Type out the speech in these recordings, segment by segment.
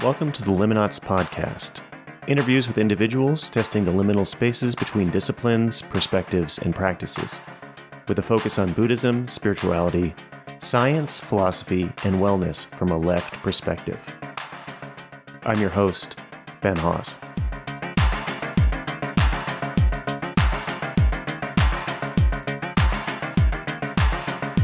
Welcome to the Liminauts podcast. Interviews with individuals testing the liminal spaces between disciplines, perspectives, and practices, with a focus on Buddhism, spirituality, science, philosophy, and wellness from a left perspective. I'm your host, Ben Hawes.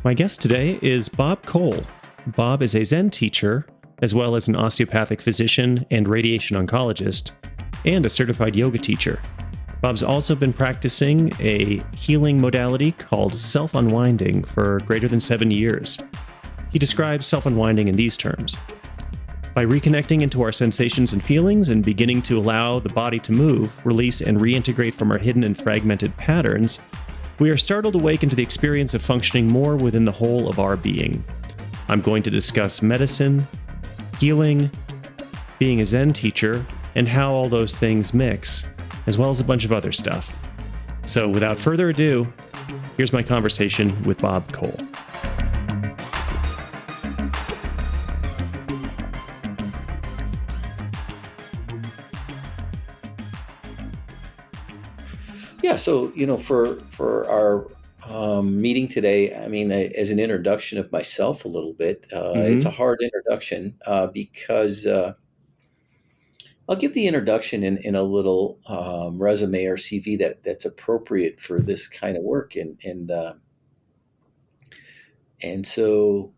My guest today is Bob Kohl. Bob is a Zen teacher, as well as an osteopathic physician and radiation oncologist, and a certified yoga teacher. Bob's also been practicing a healing modality called Selfunwinding for greater than 7 years. He describes Selfunwinding in these terms: by reconnecting into our sensations and feelings and beginning to allow the body to move, release, and reintegrate from our hidden and fragmented patterns, we are startled awake into the experience of functioning more within the whole of our being. I'm going to discuss medicine, healing, being a Zen teacher, and how all those things mix, as well as a bunch of other stuff. So without further ado, here's my conversation with Bob Kohl. Yeah, so, for our meeting today, as an introduction of myself a little bit, it's a hard introduction because I'll give the introduction in a little resume or CV that's appropriate for this kind of work, and so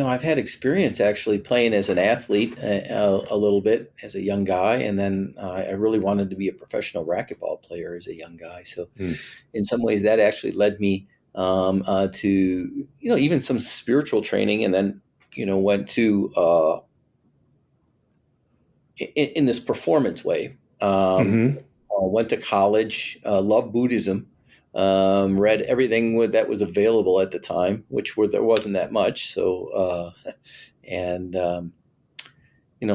I've had experience actually playing as an athlete a little bit as a young guy, and then I really wanted to be a professional racquetball player as a young guy. So in some ways that actually led me to, even some spiritual training, and then, went to, in this performance way, went to college, loved Buddhism, read everything that was available at the time, there wasn't that much. So,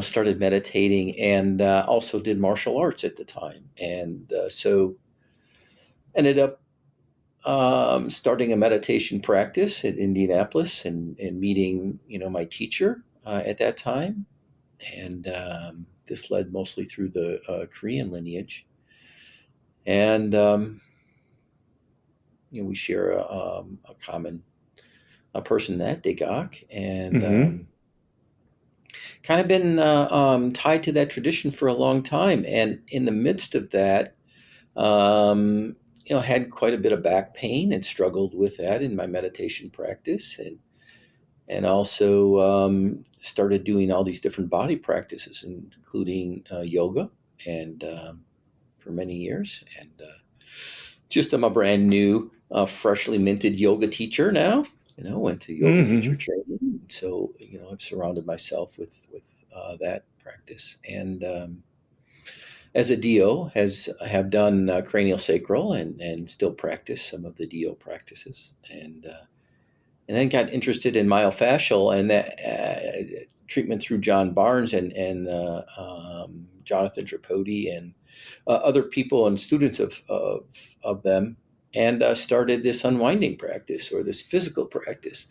started meditating, and also did martial arts at the time. And so ended up starting a meditation practice in Indianapolis, and meeting, my teacher at that time. And this led mostly through the Korean lineage. And we share a common person, that Dae and kind of been tied to that tradition for a long time. And in the midst of that, had quite a bit of back pain and struggled with that in my meditation practice, and also started doing all these different body practices, including yoga, and for many years. And I'm a brand new, freshly minted yoga teacher now. Went to yoga teacher training. So, I've surrounded myself with that practice. And as a DO, have done cranial sacral, and still practice some of the DO practices. And then got interested in myofascial, and that treatment through John Barnes and Jonathan Tripodi, and other people and students of them, and started this unwinding practice, or this physical practice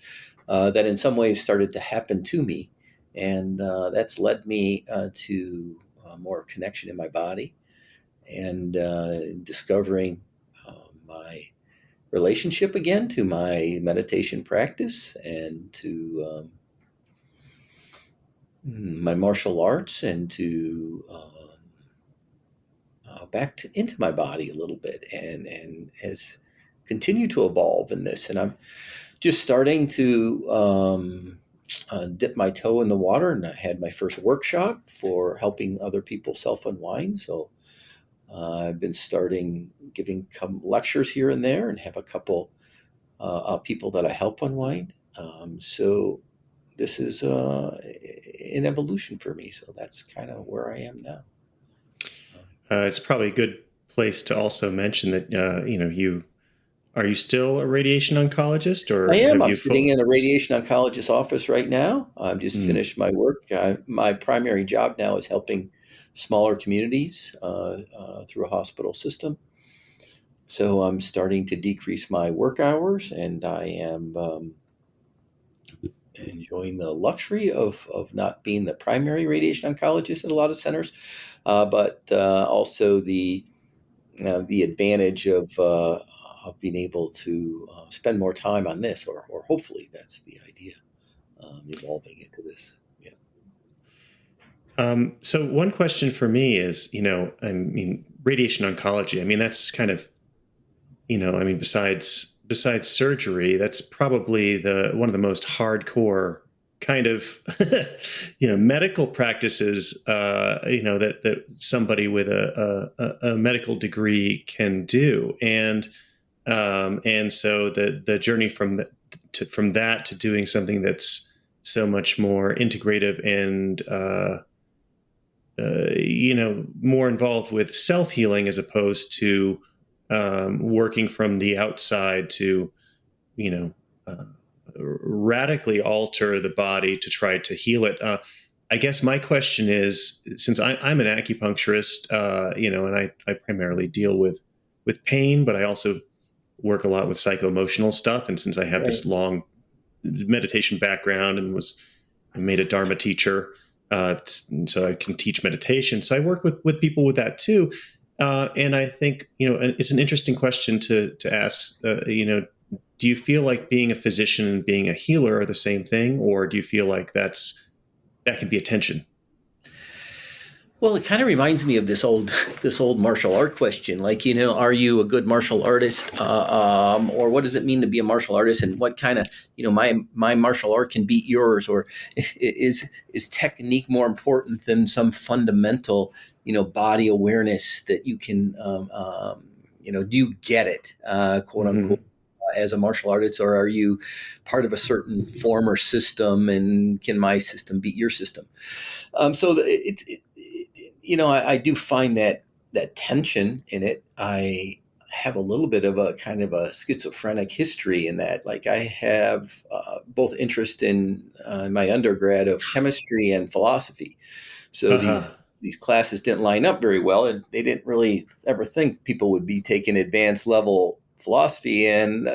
that in some ways started to happen to me. And that's led me to more connection in my body, and discovering my relationship again to my meditation practice, and to my martial arts, and to into my body a little bit, and has continued to evolve in this. And I'm just starting to dip my toe in the water, and I had my first workshop for helping other people self-unwind. So I've been giving lectures here and there, and have a couple people that I help unwind. So this is an evolution for me. So that's kind of where I am now. It's probably a good place to also mention that, are you still a radiation oncologist, or I am. I'm sitting in a radiation oncologist office right now. I've just finished my work. My primary job now is helping smaller communities through a hospital system. So I'm starting to decrease my work hours, and I am enjoying the luxury of not being the primary radiation oncologist at a lot of centers, but also the advantage of being able to spend more time on this, or hopefully that's the idea, evolving into this. Yeah. So one question for me is, I mean, radiation oncology. I mean, that's kind of, I mean, besides surgery, that's probably the one of the most hardcore kind of, medical practices, that somebody with a medical degree can do, and so the journey from that to doing something that's so much more integrative and more involved with self-healing as opposed to working from the outside to, you know, uh, radically alter the body to try to heal it. I guess my question is, since I'm an acupuncturist, and I primarily deal with pain, but I also work a lot with psycho-emotional stuff. And since I have Right. this long meditation background and was made a Dharma teacher, so I can teach meditation. So I work with people with that too. And I think, it's an interesting question to ask, do you feel like being a physician and being a healer are the same thing? Or do you feel like that can be a tension? Well, it kind of reminds me of this old martial art question. Like, are you a good martial artist, or what does it mean to be a martial artist, and what kind of, my martial art can beat yours, or is technique more important than some fundamental, body awareness that you can, do you get it, quote unquote, Mm-hmm. as a martial artist, or are you part of a certain form or system, and can my system beat your system? So I do find that tension in it. I have a little bit of a kind of a schizophrenic history in that. Like, I have both interest in my undergrad of chemistry and philosophy. So these Uh-huh. these classes didn't line up very well, and they didn't really ever think people would be taking advanced level philosophy and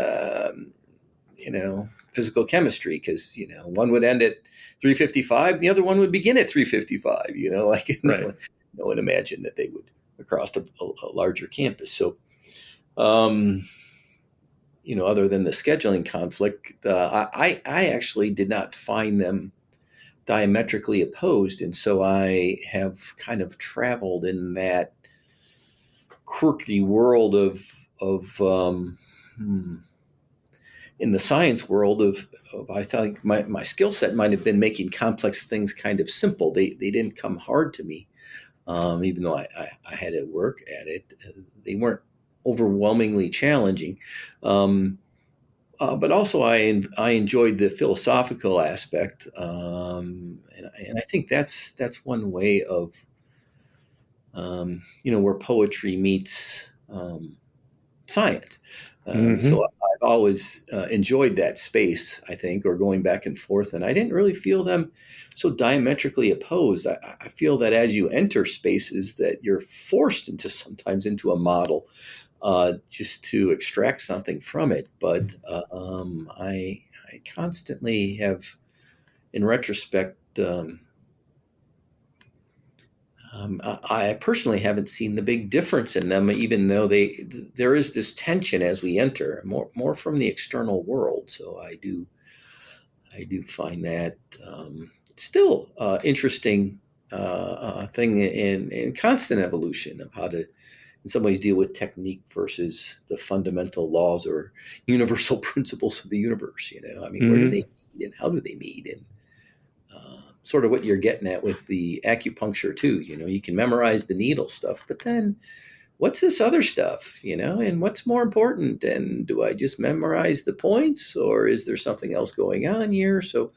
physical chemistry, because one would end at 355, the other one would begin at 355. Like, Right. no one imagined that they would across a larger campus. So, um, other than the scheduling conflict, I actually did not find them diametrically opposed, and so I have kind of traveled in that quirky world of in the science world of I think my skill set might have been making complex things kind of simple. They didn't come hard to me, even though I had to work at it. They weren't overwhelmingly challenging. But also, I enjoyed the philosophical aspect, and I think that's one way of where poetry meets science. So Mm-hmm. I've always enjoyed that space, I think, or going back and forth, and I didn't really feel them so diametrically opposed. I feel that as you enter spaces, that you're forced sometimes into a model, just to extract something from it. But I constantly have, in retrospect, I personally haven't seen the big difference in them, even though there is this tension as we enter more from the external world. So I do find that still interesting thing in constant evolution of how to, in some ways, deal with technique versus the fundamental laws or universal principles of the universe. I mean, where do Mm-hmm. they meet and how do they meet? And sort of what you're getting at with the acupuncture too. You can memorize the needle stuff, but then what's this other stuff? And what's more important? And do I just memorize the points, or is there something else going on here? So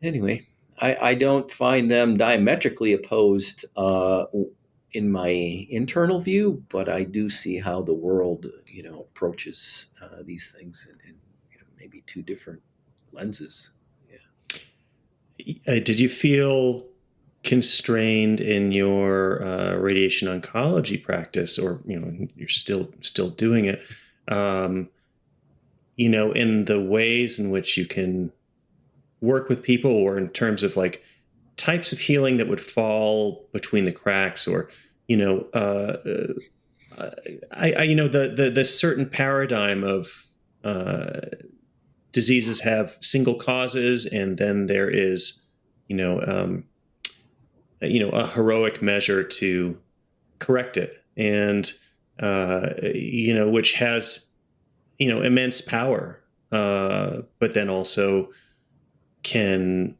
anyway, I don't find them diametrically opposed in my internal view, but I do see how the world, approaches these things in maybe two different lenses. Yeah. Did you feel constrained in your radiation oncology practice, or you're still doing it? In the ways in which you can work with people, or in terms of like types of healing that would fall between the cracks, or, you know, the certain paradigm of diseases have single causes, and then there is, a heroic measure to correct it, and which has, immense power, but then also can,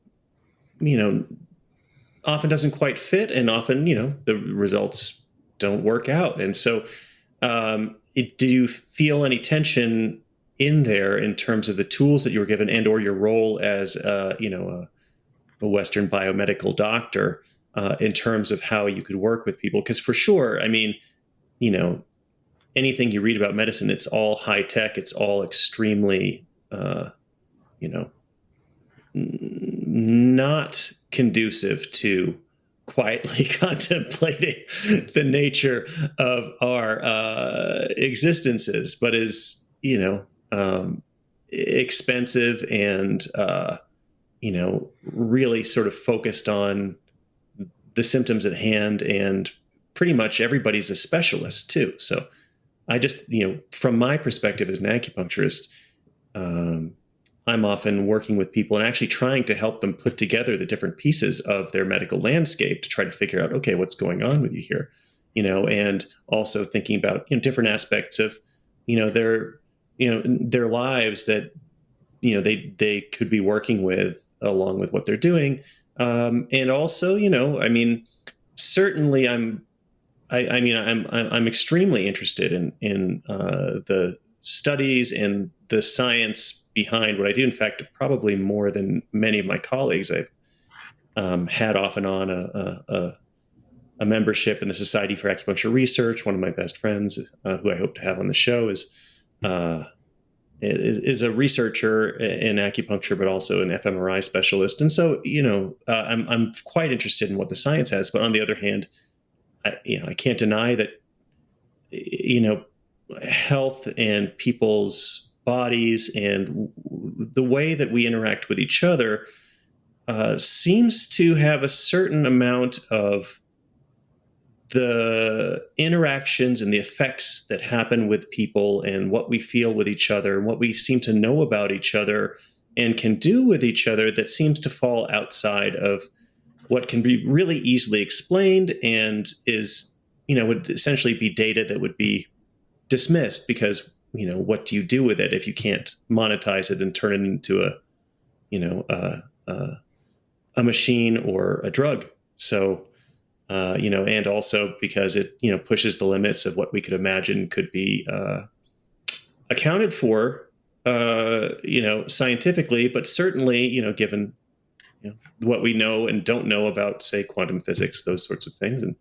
often doesn't quite fit, and often, the results don't work out. And so, do you feel any tension in there in terms of the tools that you were given, and or your role as, a Western biomedical doctor, in terms of how you could work with people? Because for sure, I mean, anything you read about medicine, it's all high tech. It's all extremely, not conducive to quietly contemplating the nature of our existences, but is, expensive and, really sort of focused on the symptoms at hand, and pretty much everybody's a specialist too. So I just, from my perspective as an acupuncturist, I'm often working with people and actually trying to help them put together the different pieces of their medical landscape to try to figure out, okay, what's going on with you here, and also thinking about, different aspects of, their lives that, they could be working with along with what they're doing. And also, I mean, certainly I'm extremely interested in the studies and the science behind what I do. In fact, probably more than many of my colleagues. I've had off and on a membership in the Society for Acupuncture Research. One of my best friends, who I hope to have on the show, is a researcher in acupuncture, but also an fMRI specialist. And so, I'm quite interested in what the science has. But on the other hand, I can't deny that, health and people's bodies and the way that we interact with each other seems to have a certain amount of the interactions and the effects that happen with people, and what we feel with each other, and what we seem to know about each other and can do with each other, that seems to fall outside of what can be really easily explained, and is, would essentially be data that would be dismissed, because, what do you do with it if you can't monetize it and turn it into a machine or a drug? So, and also because it, pushes the limits of what we could imagine could be accounted for, scientifically, but certainly, given, what we know and don't know about, say, quantum physics, those sorts of things. And,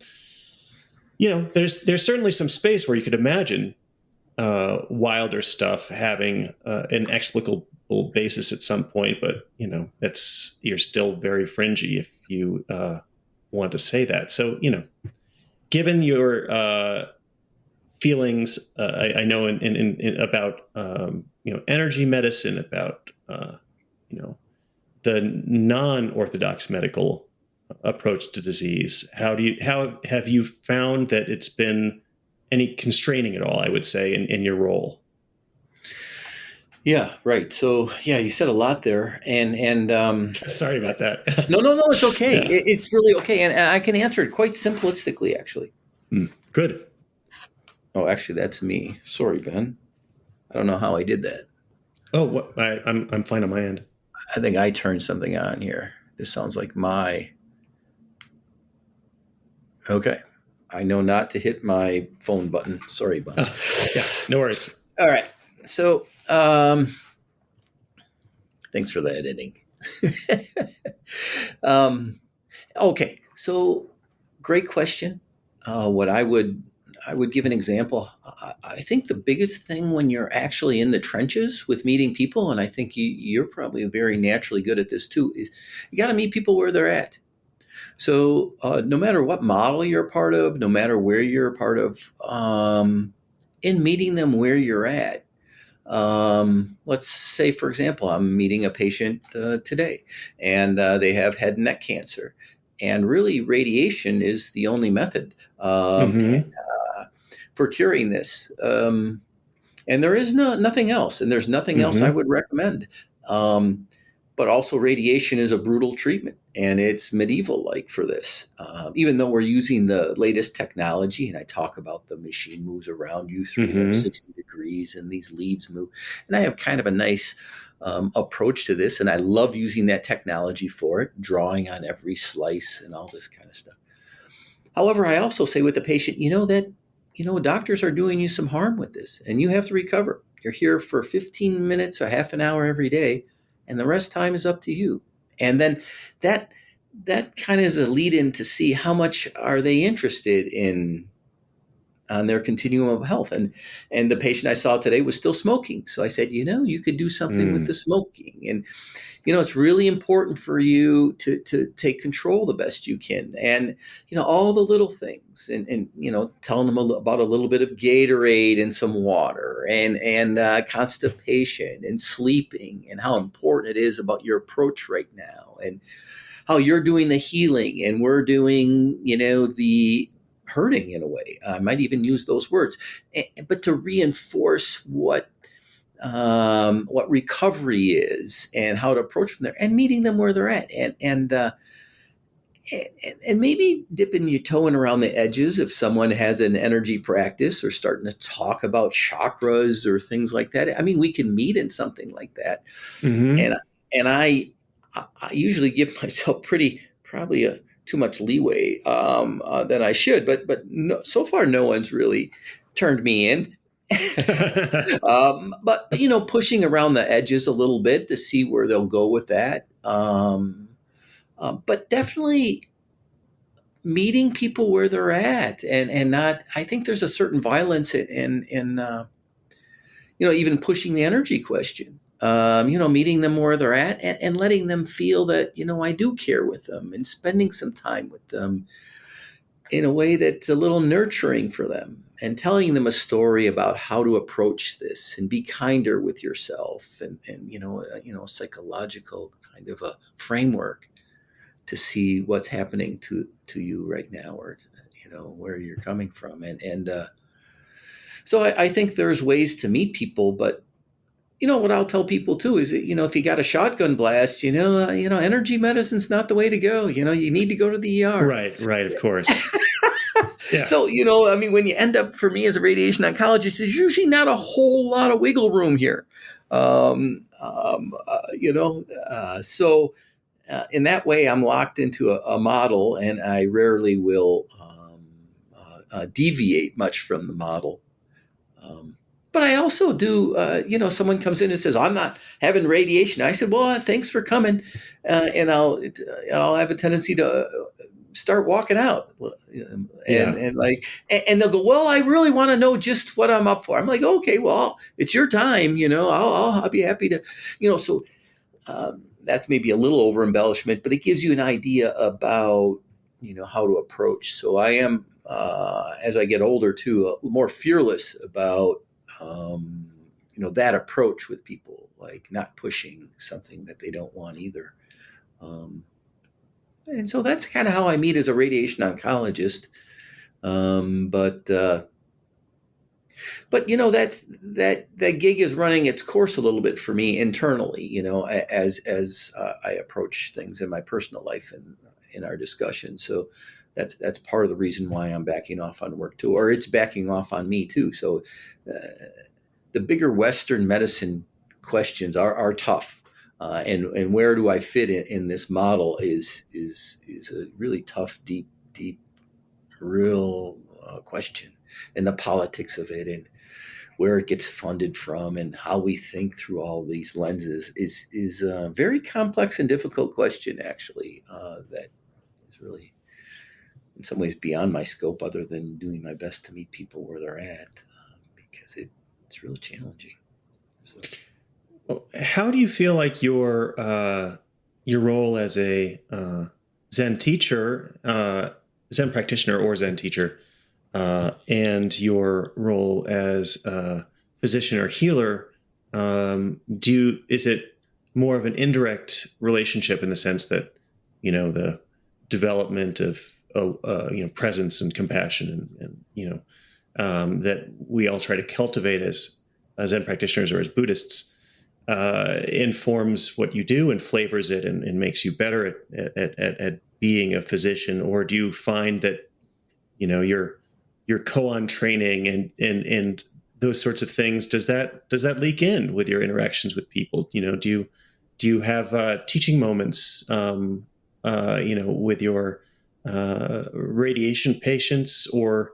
there's certainly some space where you could imagine wilder stuff having an explicable basis at some point, but, you're still very fringy if you want to say that. So, given your feelings, I know in about energy medicine, about the non-orthodox medical approach to disease, how have you found that it's been any constraining at all, I would say, in your role? Yeah, right. So, yeah, you said a lot there, and sorry about that. No, it's okay. Yeah. It's really okay, and I can answer it quite simplistically, actually. Good. Oh, actually, that's me. Sorry, Ben. I don't know how I did that. Oh, what? I'm fine on my end. I think I turned something on here. This sounds like my. Okay, I know not to hit my phone button. Sorry, bud. Yeah, no worries. All right. So, thanks for the editing. Okay, so great question. What I would give an example. I think the biggest thing when you're actually in the trenches with meeting people, and I think you're probably very naturally good at this too, is you got to meet people where they're at. So no matter what model you're a part of, no matter where you're a part of, in meeting them where you're at, Let's say, for example, I'm meeting a patient today, and they have head and neck cancer. And really, radiation is the only method Mm-hmm. for curing this. And there is nothing else, and there's nothing else I Mm-hmm. would recommend. Um, but also, radiation is a brutal treatment, and it's medieval like for this. Even though we're using the latest technology, and I talk about the machine moves around you Mm-hmm. 360 degrees, and these leaves move, and I have kind of a nice approach to this, and I love using that technology for it, drawing on every slice and all this kind of stuff. However, I also say with the patient, doctors are doing you some harm with this, and you have to recover. You're here for 15 minutes or half an hour every day, and the rest time is up to you. And then that that kind of is a lead in to see how much are they interested in on their continuum of health. And the patient I saw today was still smoking. So I said, you could do something with the Mm. smoking. And it's really important for you to take control the best you can, and all the little things, and telling them about a little bit of Gatorade and some water, and constipation and sleeping, and how important it is about your approach right now, and how you're doing the healing and we're doing the hurting in a way. I might even use those words, but to reinforce what recovery is and how to approach from there, and meeting them where they're at, and maybe dipping your toe in around the edges if someone has an energy practice or starting to talk about chakras or things like that. I mean, we can meet in something like that, Mm-hmm. and I usually give myself probably too much leeway than I should, but no, so far no one's really turned me in. But pushing around the edges a little bit to see where they'll go with that. But definitely meeting people where they're at, and not. I think there's a certain violence in even pushing the energy question. Meeting them where they're at, and letting them feel that I do care with them, and spending some time with them in a way that's a little nurturing for them, and telling them a story about how to approach this and be kinder with yourself, and a psychological kind of a framework to see what's happening to you right now, or where you're coming from, and so I think there's ways to meet people. But what I'll tell people too is that, if you got a shotgun blast, energy medicine's not the way to go. You need to go to the ER. Right, right, of course. Yeah. So, I mean, when you end up, for me as a radiation oncologist, there's usually not a whole lot of wiggle room here. So in that way, I'm locked into a model, and I rarely will deviate much from the model. But I also do, someone comes in and says, I'm not having radiation. I said, well, thanks for coming. And I'll have a tendency to start walking out, and Yeah. and they'll go, well, I really want to know just what I'm up for. I'm like, okay, well, it's your time. I'll be happy to, so that's maybe a little over embellishment, but it gives you an idea about, how to approach. So I am, as I get older too, more fearless about, that approach with people, like not pushing something that they don't want either. Um, and so that's kind of how I meet as a radiation oncologist. But that gig is running its course a little bit for me internally, as I approach things in my personal life and in our discussion. So that's part of the reason why I'm backing off on work too, or it's backing off on me too. So the bigger Western medicine questions are tough. And where do I fit in this model is a really tough, deep, real question, and the politics of it, and where it gets funded from, and how we think through all these lenses is a very complex and difficult question, actually, that is really in some ways beyond my scope, other than doing my best to meet people where they're at, because it's really challenging. So. How do you feel like your role as a Zen teacher, Zen practitioner, or Zen teacher, and your role as a physician or healer is it more of an indirect relationship in the sense that, the development of, presence and compassion and that we all try to cultivate as Zen practitioners or as Buddhists, informs what you do and flavors it and makes you better at being a physician? Or do you find that, your koan training and those sorts of things, does that leak in with your interactions with people? Do you have teaching moments, with your radiation patients, or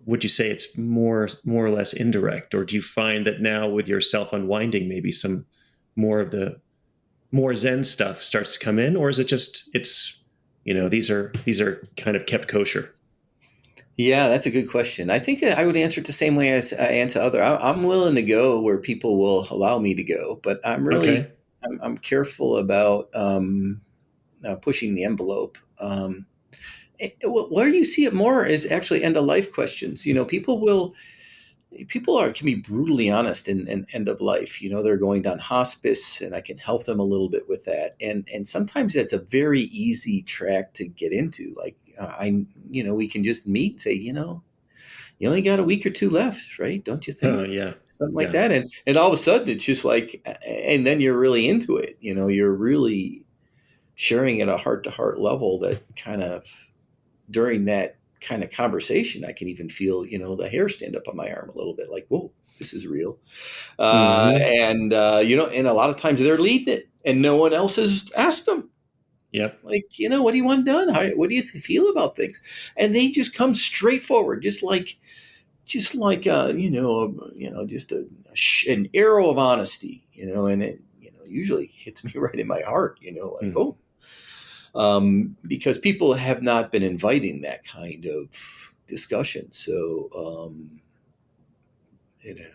would you say it's more or less indirect? Or do you find that now with your self-unwinding, maybe some more of the more Zen stuff starts to come in? Or is it just, these are kind of kept kosher? Yeah, that's a good question. I think I would answer it the same way as I answer other. I'm willing to go where people will allow me to go, but Okay. I'm careful about pushing the envelope. Where you see it more is actually end of life questions. People can be brutally honest in end of life. They're going down hospice, and I can help them a little bit with that. And sometimes that's a very easy track to get into. Like we can just meet and say, you only got a week or two left, right? Don't you Oh, think? yeah. Something like Yeah. that. And all of a sudden it's just like, and then you're really into it. You're really sharing at a heart to heart level that kind of during that kind of conversation, I can even feel, the hair stand up on my arm a little bit like, whoa, this is real. Hmm. And a lot of times they're leading it and no one else has asked them. Yep. Like, what do you want done? What do you feel about things? And they just come straight forward, just like just an arrow of honesty, and it, usually hits me right in my heart, like, Mm. oh, because people have not been inviting that kind of discussion. So, you know,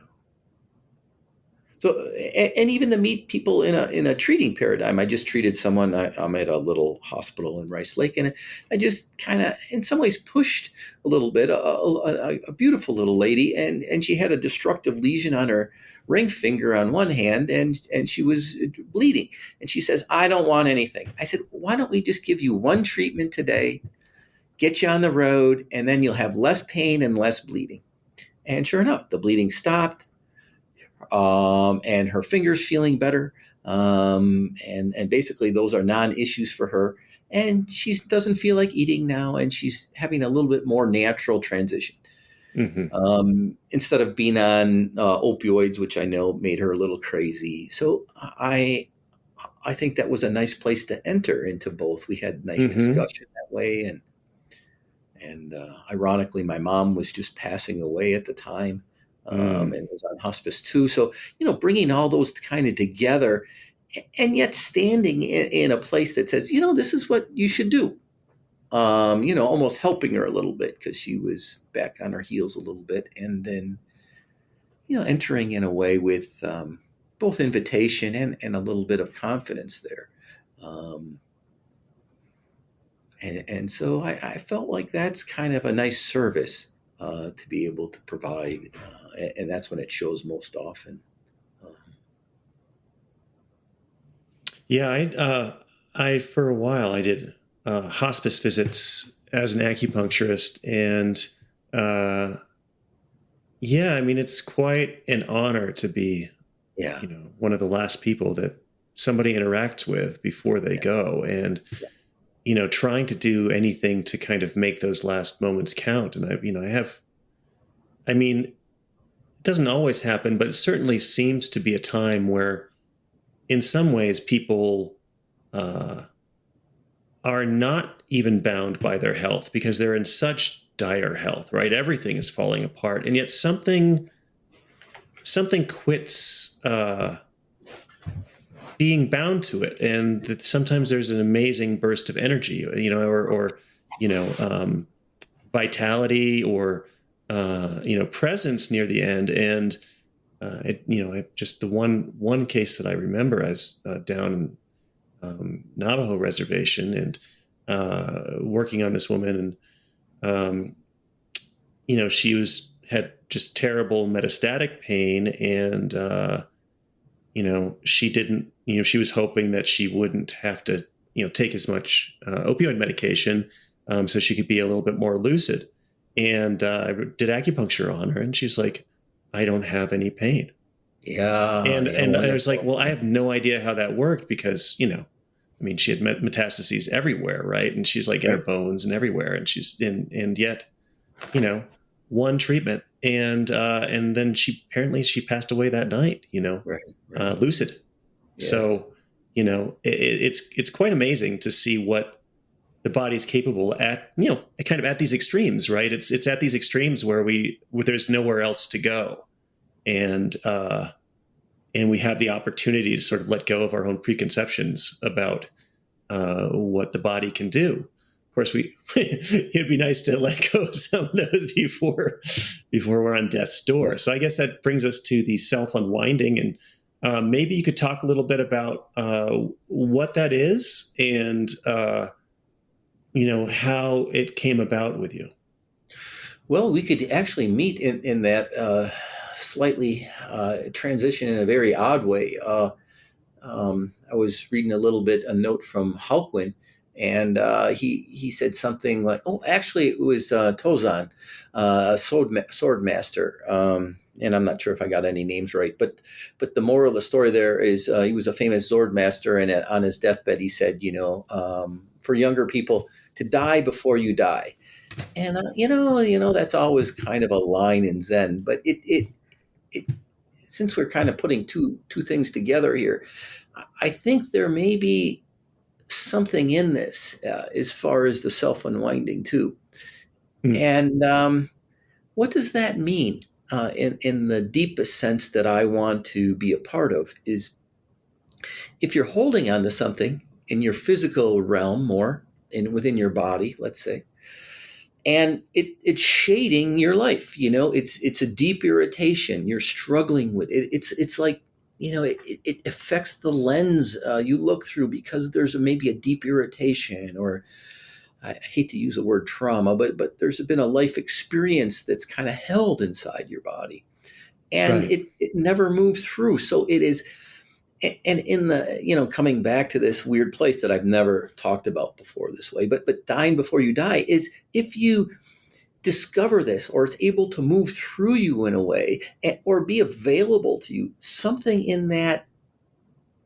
and even to meet people in a treating paradigm. I just treated someone. I'm at a little hospital in Rice Lake, and I just kind of, in some ways, pushed a little bit. A beautiful little lady, and she had a destructive lesion on her ring finger on one hand, and she was bleeding. And she says, "I don't want anything." I said, "Why don't we just give you one treatment today, get you on the road, and then you'll have less pain and less bleeding." And sure enough, the bleeding stopped, and her fingers feeling better. And basically, those are non-issues for her. And she doesn't feel like eating now, and she's having a little bit more natural transition. Hmm. Instead of being on opioids, which I know made her a little crazy. So I think that was a nice place to enter into both. We had nice Hmm. discussion that way, and ironically, my mom was just passing away at the time, Mm. and was on hospice too. So, bringing all those kind of together, and yet standing in a place that says, this is what you should do. Almost helping her a little bit because she was back on her heels a little bit, and then, entering in a way with both invitation and a little bit of confidence there. Um, and so I felt like that's kind of a nice service to be able to provide, and that's when it shows most often. Um, Yeah. I for a while I did hospice visits as an acupuncturist, and uh, yeah, I mean it's quite an honor to be, yeah, one of the last people that somebody interacts with before they yeah, go, and yeah, trying to do anything to kind of make those last moments count. And I mean, it doesn't always happen, but it certainly seems to be a time where, in some ways, people uh, are not even bound by their health because they're in such dire health, right? Everything is falling apart, and yet something quits being bound to it, and that sometimes there's an amazing burst of energy, or vitality, or presence near the end. And just the one case that I remember, I was down in Navajo reservation, and working on this woman, and she had just terrible metastatic pain, and she didn't, she was hoping that she wouldn't have to, take as much opioid medication, so she could be a little bit more lucid. And I did acupuncture on her, and she's like, I don't have any pain. Yeah, yeah, And I was like, wonderful. well, I have no idea how that worked because, she had metastases everywhere, right? And she's like in her Right, bones and everywhere, and and yet, you know, one treatment, and then she passed away that night, right, right. lucid. Yes, So, it's quite amazing to see what the body's capable at, kind of at these extremes, right? It's at these extremes where there's nowhere else to go, and we have the opportunity to sort of let go of our own preconceptions about what the body can do. Of course, it'd be nice to let go of some of those before we're on death's door. right. So I guess that brings us to the self-unwinding, and maybe you could talk a little bit about what that is and how it came about with you. Well, we could actually meet in that slightly transition in a very odd way. I was reading a note from Halquin, and he said something like, "Oh, actually, it was Tozan, a sword master." And I'm not sure if I got any names right, but the moral of the story there is he was a famous sword master, and on his deathbed he said, for younger people to die before you die. And that's always kind of a line in Zen, but it since we're kind of putting two things together here, I think there may be something in this as far as the self unwinding too. Mm, And what does that mean in the deepest sense that I want to be a part of? Is if you're holding on to something in your physical realm or within your body, let's say, and it's shading your life. It's a deep irritation you're struggling with. It's like it affects the lens you look through because there's maybe a deep irritation, or I hate to use the word trauma, but there's been a life experience that's kind of held inside your body, and right. it never moves through. So it is. And in the coming back to this weird place that I've never talked about before this way, but dying before you die is if you discover this, or it's able to move through you in a way, or be available to you, something in that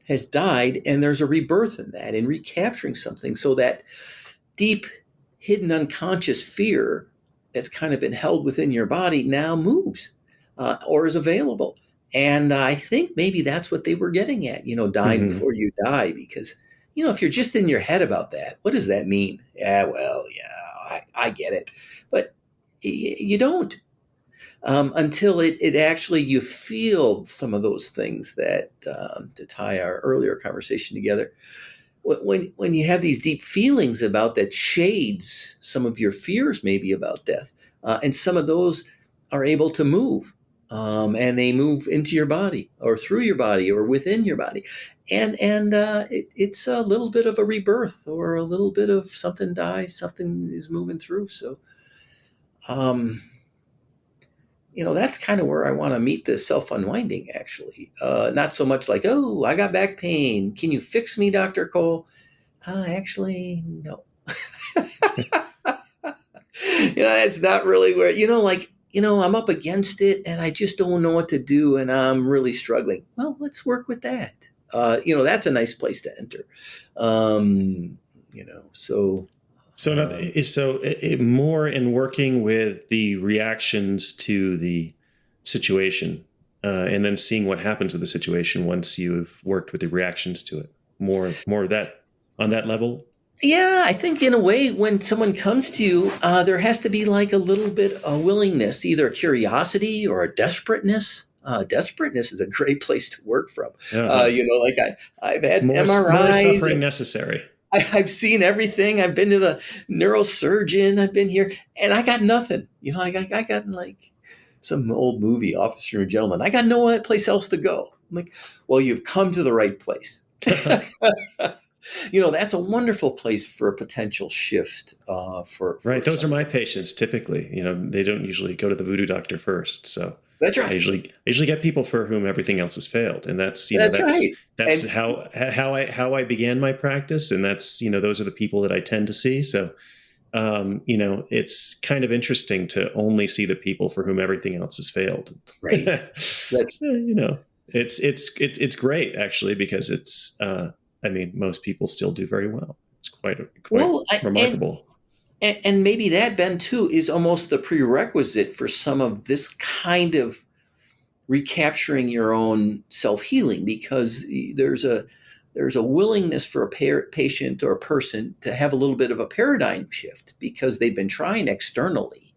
has died, and there's a rebirth in that, and recapturing something, so that deep hidden unconscious fear that's kind of been held within your body now moves, or is available. And I think maybe that's what they were getting at, dying Hmm. before you die, because if you're just in your head about that, what does that mean? Yeah, well, yeah, I get it, but you don't, until it actually you feel some of those things that, to tie our earlier conversation together, when you have these deep feelings about that shades some of your fears maybe about death, and some of those are able to move, and they move into your body or through your body or within your body, and it's a little bit of a rebirth, or a little bit of something dies, something is moving through. So um, that's kind of where I want to meet this self unwinding, actually. Not so much like, oh, I got back pain. Can you fix me, Dr. Cole? Actually, no. That's not really where, I'm up against it and I just don't know what to do and I'm really struggling. Well, let's work with that. That's a nice place to enter. So. So, Um, more in working with the reactions to the situation, and then seeing what happens with the situation once you've worked with the reactions to it. More of that on that level. Yeah, I think in a way, when someone comes to you, there has to be like a little bit of willingness, either a curiosity or a desperateness. Desperateness is a great place to work from. Uh-huh. Like I've had More MRIs, suffering necessary. I've seen everything. I've been to the neurosurgeon. I've been here, and I got nothing. I got like some old movie, Officer and Gentleman. I got no place else to go. I'm like, well, you've come to the right place. That's a wonderful place for a potential shift, for Right. Those are someone. my patients typically. They don't usually go to the voodoo doctor first. So That's I right. usually get people for whom everything else has failed, and that's That's right. And that's how I began my practice, and that's those are the people that I tend to see. So it's kind of interesting to only see the people for whom everything else has failed. right. That's It's great actually because it's I mean most people still do very well. It's quite well, remarkable. and maybe that, Ben, too, is almost the prerequisite for some of this kind of recapturing your own self-healing, because there's a willingness for a patient or a person to have a little bit of a paradigm shift because they've been trying externally,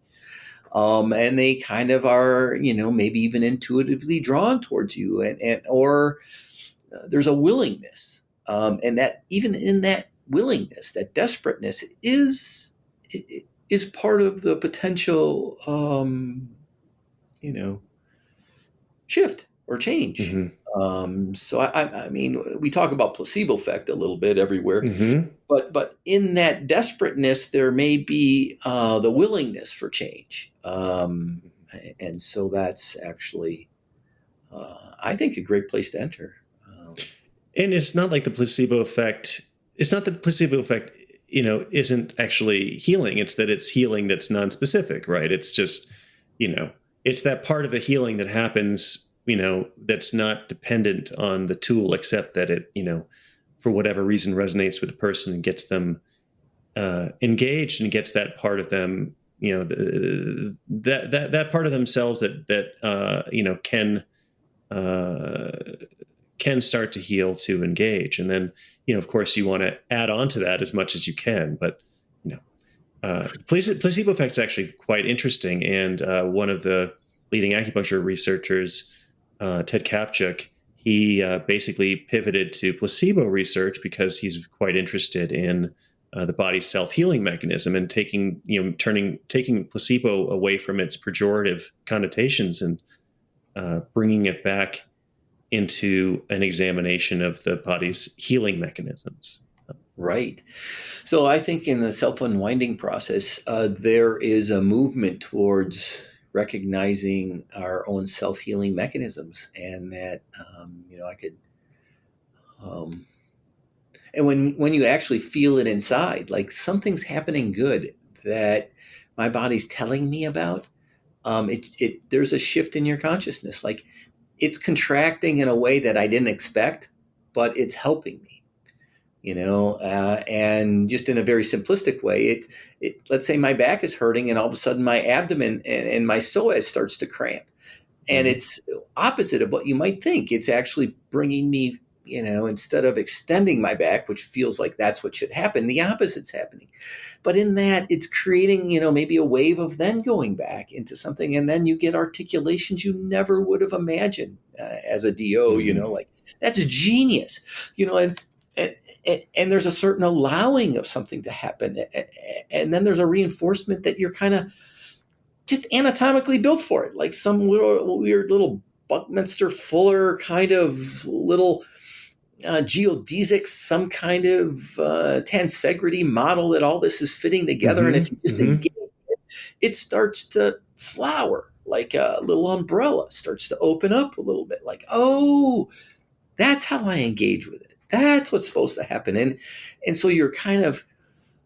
and they kind of are, maybe even intuitively drawn towards you, and or there's a willingness, and that even in that willingness, that desperateness is part of the potential, you know, shift or change. Hmm. So I mean, we talk about placebo effect a little bit everywhere, Hmm. but in that desperateness, there may be the willingness for change, and so that's actually, I think, a great place to enter. And it's not like the placebo effect. It's not that the placebo effect, isn't actually healing. It's that it's healing that's non-specific, right? It's just, you know, it's that part of the healing that happens, that's not dependent on the tool, except that it, for whatever reason resonates with the person and gets them engaged and gets that part of them, that part of themselves that uh, can start to heal to engage. And then, of course, you want to add on to that as much as you can. But, placebo effect is actually quite interesting. And one of the leading acupuncture researchers, Ted Kapchuk, he basically pivoted to placebo research because he's quite interested in the body's self-healing mechanism and taking placebo away from its pejorative connotations and bringing it back into an examination of the body's healing mechanisms. Right. So I think in the self-unwinding process, there is a movement towards recognizing our own self-healing mechanisms, and that, I could, um, and when you actually feel it inside, like something's happening good that my body's telling me about, it there's a shift in your consciousness, like it's contracting in a way that I didn't expect, but it's helping me. And just in a very simplistic way, let's say my back is hurting, and all of a sudden my abdomen and my psoas starts to cramp, and Mhm. it's opposite of what you might think. It's actually bringing me, instead of extending my back, which feels like that's what should happen, the opposite's happening. But in that, it's creating, maybe a wave of then going back into something, and then you get articulations you never would have imagined as a DO. Mhm. Like that's genius, and and there's a certain allowing of something to happen, and then there's a reinforcement that you're kind of just anatomically built for it, like some little weird little Buckminster Fuller kind of little geodesic, some kind of tensegrity model that all this is fitting together. And if Mhm. you just Mhm. engage it, it starts to flower like a little umbrella, starts to open up a little bit. Like, oh, that's how I engage with it. That's what's supposed to happen. And so you're kind of,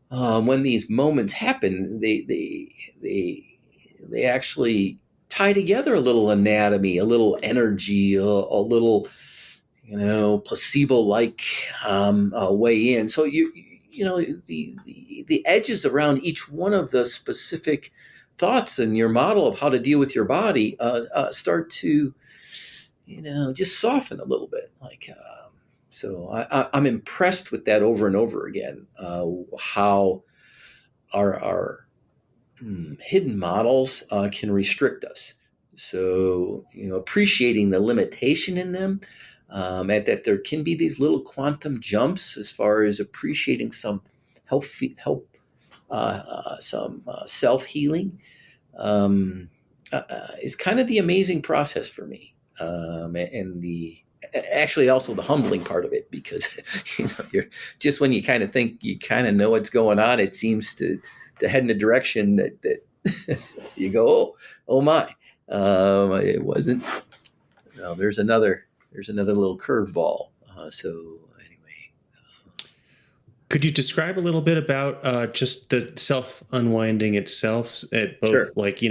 when these moments happen, they actually tie together a little anatomy, a little energy, a little, placebo-like way in. So the edges around each one of the specific thoughts in your model of how to deal with your body start to, just soften a little bit. Like, so I'm impressed with that over and over again. How our hidden models can restrict us. So, appreciating the limitation in them, and that there can be these little quantum jumps as far as appreciating some help, some self healing, is kind of the amazing process for me, and the actually also the humbling part of it, because you're just, when you kind of think you kind of know what's going on, it seems to head in a direction that you go, oh my. It wasn't. No, there's another little curveball. So anyway, Could you describe a little bit about just the self unwinding itself? At both, sure. like,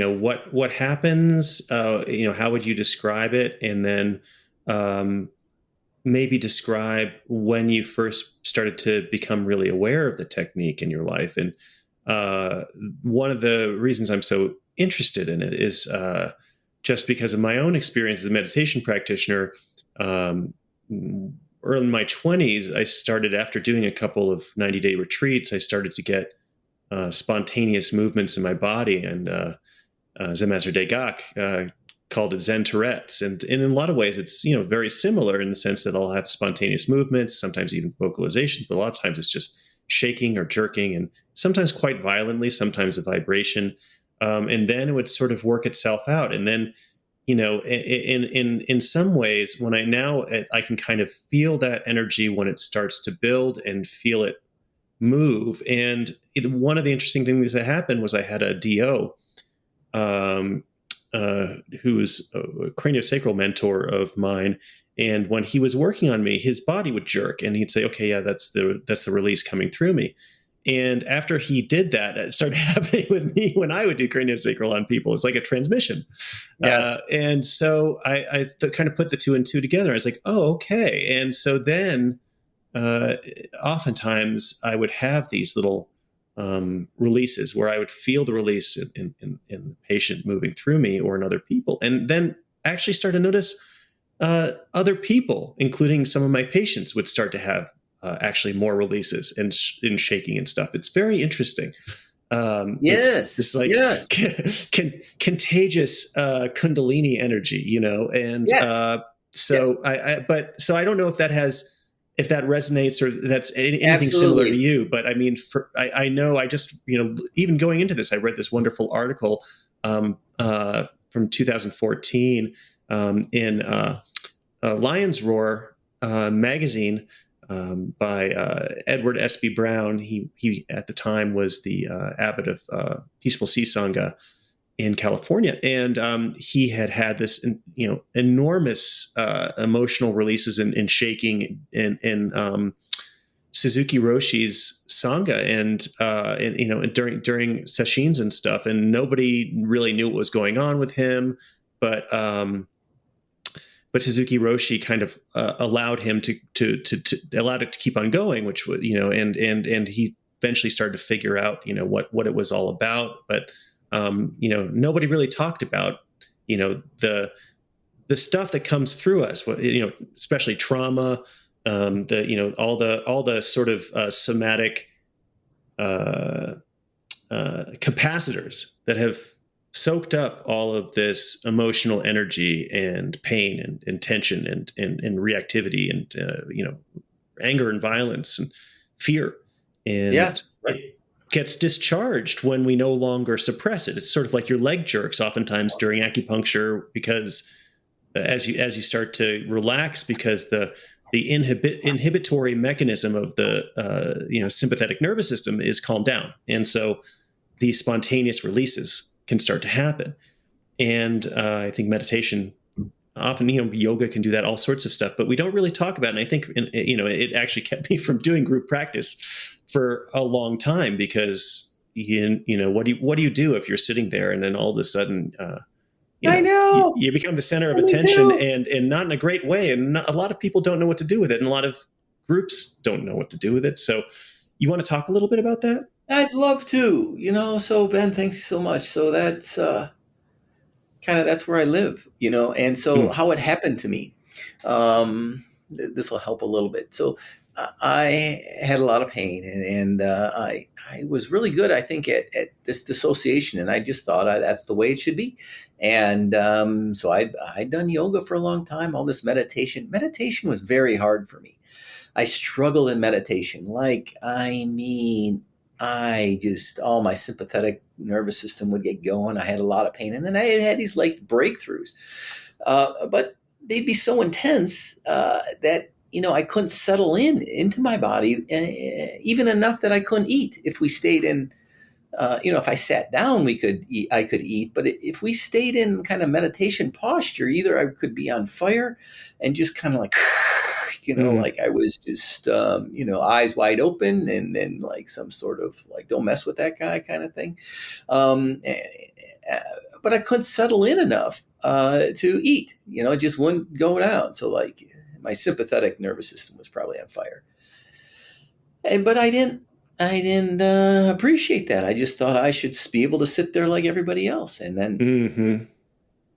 what happens? How would you describe it? And then maybe describe when you first started to become really aware of the technique in your life. And one of the reasons I'm so interested in it is just because of my own experience as a meditation practitioner. Um, Early in my 20s, I started, after doing a couple of 90-day retreats, I started to get spontaneous movements in my body. And Zen Master Dae called it Zen Tourette's. And in a lot of ways, it's very similar in the sense that I'll have spontaneous movements, sometimes even vocalizations, but a lot of times it's just shaking or jerking, and sometimes quite violently, sometimes a vibration. And then it would sort of work itself out. And then, in some ways, when I can kind of feel that energy when it starts to build and feel it move. And one of the interesting things that happened was I had a DO, um, who was a craniosacral mentor of mine. And when he was working on me, his body would jerk, and he'd say, "Okay, yeah, that's the release coming through me." And after he did that, it started happening with me when I would do craniosacral on people. It's like a transmission. Yes. And so I kind of put the two and two together. I was like, "Oh, okay." And so then oftentimes I would have these little releases where I would feel the release in the patient moving through me or in other people. And then actually start to notice other people, including some of my patients, would start to have actually more releases and in shaking and stuff. It's very interesting. Yes. It's like Yes. contagious Kundalini energy, and Yes. Yes. so I don't know if that resonates or that's anything similar to Absolutely. you. But I mean, I know I just, even going into this, I read this wonderful article from 2014 in Lion's Roar magazine, by Edward S.B. Brown. He at the time was the abbot of Peaceful Sea Sangha in California, and he had this enormous emotional releases and shaking in Suzuki Roshi's Sangha, and during sessions and stuff, and nobody really knew what was going on with him, but Suzuki Roshi kind of allowed him to allowed it to keep on going, which was, and he eventually started to figure out, what it was all about. But nobody really talked about, the stuff that comes through us, especially trauma, all the sort of somatic capacitors that have soaked up all of this emotional energy and pain and tension and reactivity and anger and violence and fear, and Yeah. Right. it gets discharged when we no longer suppress it. It's sort of like your leg jerks oftentimes during acupuncture, because as you start to relax, because the inhibitory mechanism of the sympathetic nervous system is calmed down, and so these spontaneous releases can start to happen. And I think meditation, often, yoga can do that, all sorts of stuff, but we don't really talk about it. And I think, it actually kept me from doing group practice for a long time, because what do you do if you're sitting there and then all of a sudden, I know. you become the center of Me attention, too. and not in a great way. And a lot of people don't know what to do with it. And a lot of groups don't know what to do with it. So you want to talk a little bit about that? I'd love to. So Ben, thanks so much. So that's that's where I live. And so Mm. how it happened to me. This will help a little bit. So I had a lot of pain, and I was really good, I think, at this dissociation, and I just thought that's the way it should be. And so I'd done yoga for a long time, all this meditation. Meditation was very hard for me. I struggled in meditation. All my sympathetic nervous system would get going. I had a lot of pain. And then I had these like breakthroughs. But they'd be so intense that, I couldn't settle into my body, even enough that I couldn't eat if we stayed in If I sat down, I could eat. But if we stayed in kind of meditation posture, either I could be on fire and just kind of like, Mm. like I was just, eyes wide open and like some sort of like, don't mess with that guy kind of thing. Um, eh, but I couldn't settle in enough to eat, it just wouldn't go down. So like my sympathetic nervous system was probably on fire. But I didn't appreciate that. I just thought I should be able to sit there like everybody else. And then Hmm.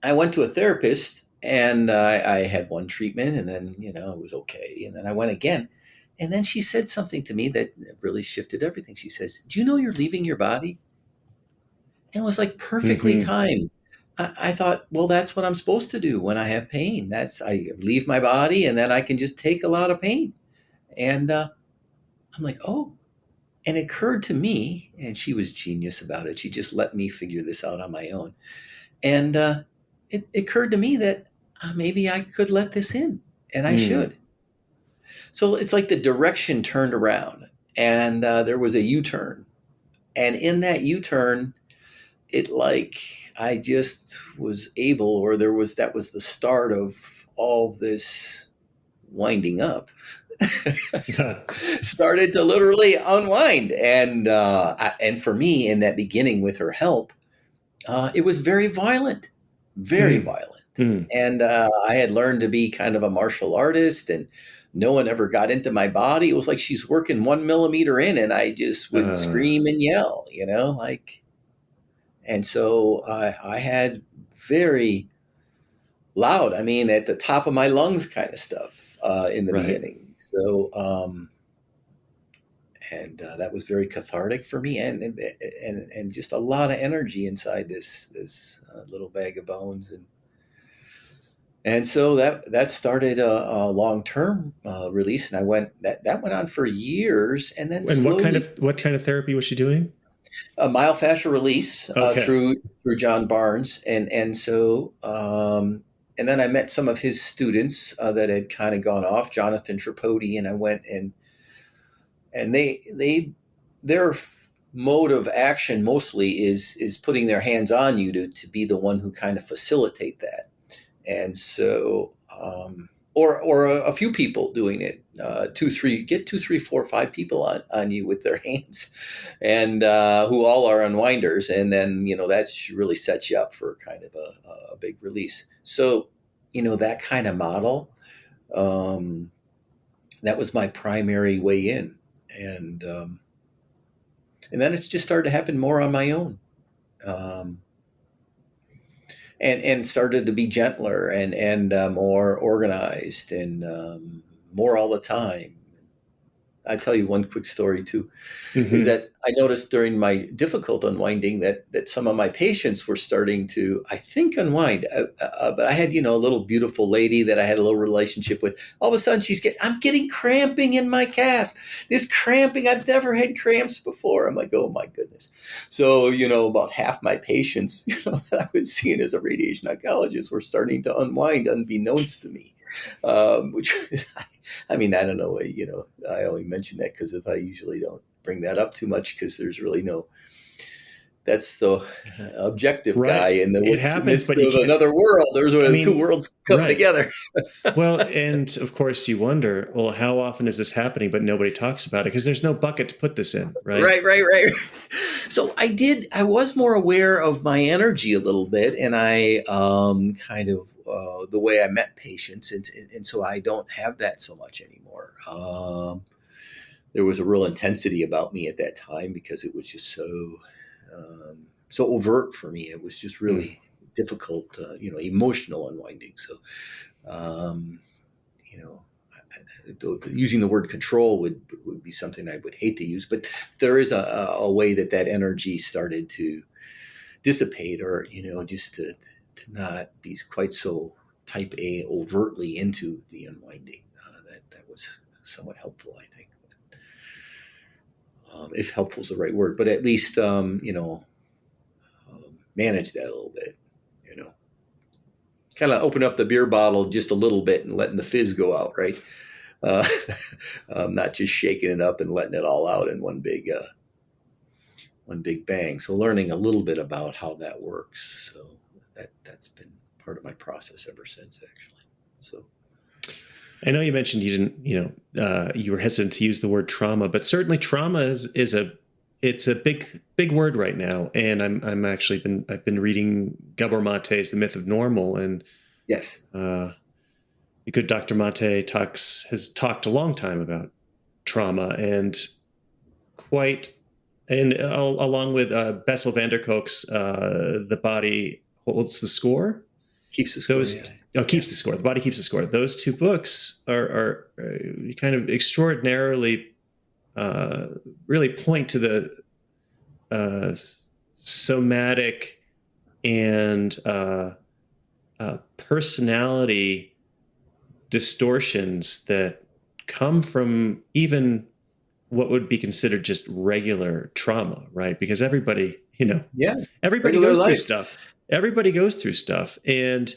I went to a therapist, and I had one treatment, and then it was okay. And then I went again, and then she said something to me that really shifted everything. She says, "Do you know you're leaving your body?" And it was like perfectly Hmm. timed. I thought, well, that's what I'm supposed to do when I have pain. That's I leave my body, and then I can just take a lot of pain. And I'm like, oh. And it occurred to me, and she was genius about it. She just let me figure this out on my own. And it occurred to me that maybe I could let this in, and I Mm. should. So it's like the direction turned around, and there was a U turn. And in that U turn, it like I just was able, or that was the start of all this winding up. Started to literally unwind, and for me in that beginning with her help, it was very Mm. violent. Mm. And I had learned to be kind of a martial artist, and no one ever got into my body. It was like she's working 1 millimeter in, and I just would Uh, scream and yell, like. And so I had very loud, I mean, at the top of my lungs kind of stuff in the right. beginning. So, and that was very cathartic for me, and just a lot of energy inside this little bag of bones, and so that started a long term release, and I went that went on for years, and then And slowly what kind of therapy was she doing? a myofascial release Okay. through John Barnes, and so and then I met some of his students that had kind of gone off, Jonathan Tripodi, and I went and their mode of action mostly is putting their hands on you to be the one who kind of facilitate that. And so or a few people doing it, two, three, four, five people on you with their hands, and who all are unwinders, and then that really sets you up for kind of a big release. So that kind of model, um, that was my primary way in, and then it's just started to happen more on my own, um, and started to be gentler and more organized, and more all the time. I tell you one quick story too, is Hmm. that I noticed during my difficult unwinding that some of my patients were starting to, I think, unwind. But I had, a little beautiful lady that I had a little relationship with. All of a sudden, I'm getting cramping in my calf. This cramping, I've never had cramps before. I'm like, oh my goodness. So, about half my patients, that I was seeing as a radiation oncologist were starting to unwind unbeknownst to me, which I mean, I don't know. I only mention that because if I usually don't bring that up too much, because there's really no. That's the objective guy Right. in the It happens, midst but you of can't. another world. There's I where the two mean, worlds come right. together. Well, and of course, you wonder, well, how often is this happening, but nobody talks about it because there's no bucket to put this in, right? Right. So I was more aware of my energy a little bit, and I kind of the way I met patients, and so I don't have that so much anymore. There was a real intensity about me at that time because it was just so overt for me. It was just Mm. really difficult, emotional unwinding. So, um, you know, using the word control would be something I would hate to use, but there is a way that energy started to dissipate, or just to not be quite so type A overtly into the unwinding. That was somewhat helpful, I think. If helpful is the right word, but at least manage that a little bit. You know, kind of open up the beer bottle just a little bit and letting the fizz go out, right? Uh, not just shaking it up and letting it all out in one big one big bang. So learning a little bit about how that works. So that's been part of my process ever since, actually. So I know you mentioned you didn't, you were hesitant to use the word trauma, but certainly trauma is a big word right now. And I've been reading Gabor Mate's The Myth of Normal, and yes, the good Dr. Mate has talked a long time about trauma, and along with Bessel van der Kolk's The Body Holds the Score. keeps the score. Keeps the score. The Body Keeps the Score. Those two books are kind of extraordinarily really point to the somatic and personality distortions that come from even what would be considered just regular trauma, right? Because everybody goes through stuff. Everybody goes through stuff, and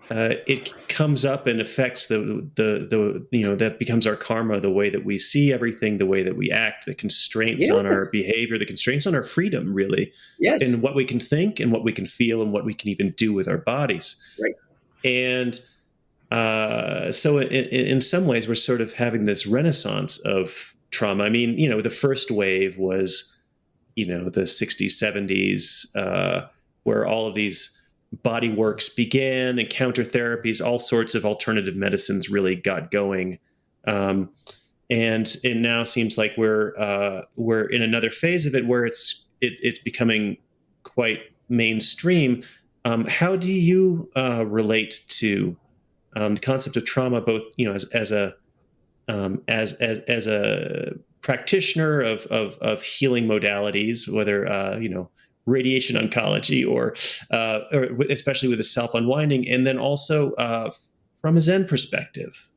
it comes up and affects the that becomes our karma, the way that we see everything, the way that we act, the constraints on our behavior, the constraints on our freedom, really, and what we can think and what we can feel and what we can even do with our bodies. Right. And so in some ways, we're sort of having this renaissance of trauma. I mean, the first wave was, the 60s, 70s, where all of these body works began, and counter therapies, all sorts of alternative medicines really got going. And it now seems like we're in another phase of it where it's becoming quite mainstream. How do you relate to the concept of trauma, both as a practitioner of healing modalities, whether radiation oncology or especially with the self-unwinding, and then also from a Zen perspective?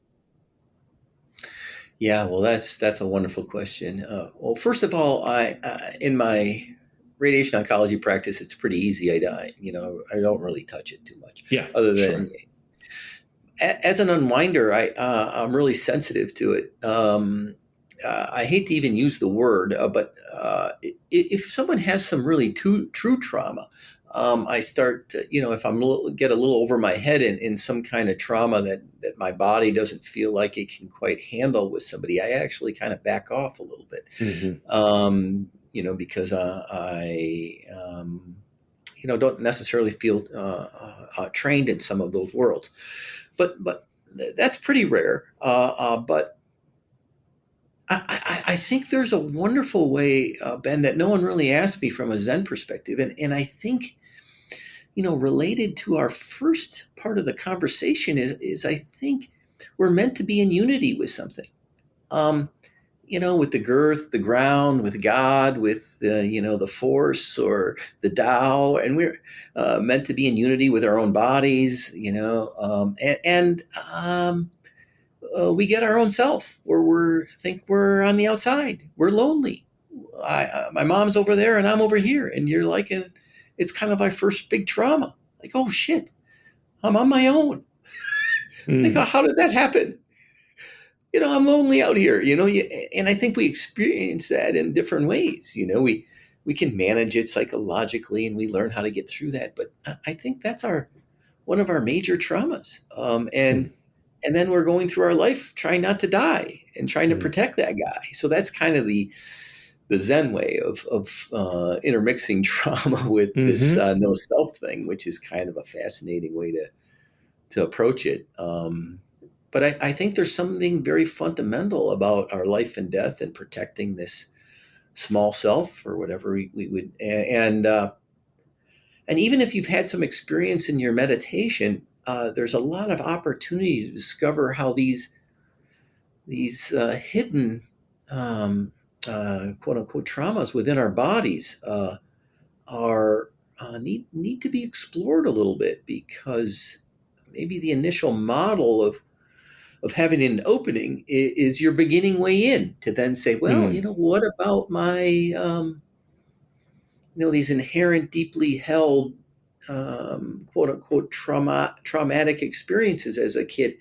Yeah, well, that's a wonderful question. Well, first of all, I in my radiation oncology practice, it's pretty easy. I don't really touch it too much. Yeah, other than as an unwinder, I'm really sensitive to it. I hate to even use the word, but if someone has some really true trauma, I start to, if get a little over my head in some kind of trauma that my body doesn't feel like it can quite handle with somebody, I actually kind of back off a little bit. Mm-hmm. Because I don't necessarily feel trained in some of those worlds, but that's pretty rare. But I think there's a wonderful way, Ben, that no one really asked me from a Zen perspective. And I think, related to our first part of the conversation is I think we're meant to be in unity with something, with the girth, the ground, with God, with the force or the Tao. And we're meant to be in unity with our own bodies, we get our own self where think we're on the outside. We're lonely. My mom's over there and I'm over here. And you're like, it's kind of our first big trauma. Like, oh shit, I'm on my own. Like, how did that happen? I'm lonely out here, and I think we experience that in different ways. We can manage it psychologically and we learn how to get through that. But I think that's one of our major traumas. And then we're going through our life trying not to die and trying to protect that guy. So that's kind of the Zen way of intermixing trauma with this no self thing, which is kind of a fascinating way to approach it. But I think there's something very fundamental about our life and death and protecting this small self or whatever we would. And even if you've had some experience in your meditation, there's a lot of opportunity to discover how these hidden quote unquote traumas within our bodies are need to be explored a little bit, because maybe the initial model of having an opening is your beginning way in to then say, well, what about my these inherent, deeply held quote unquote traumatic experiences as a kid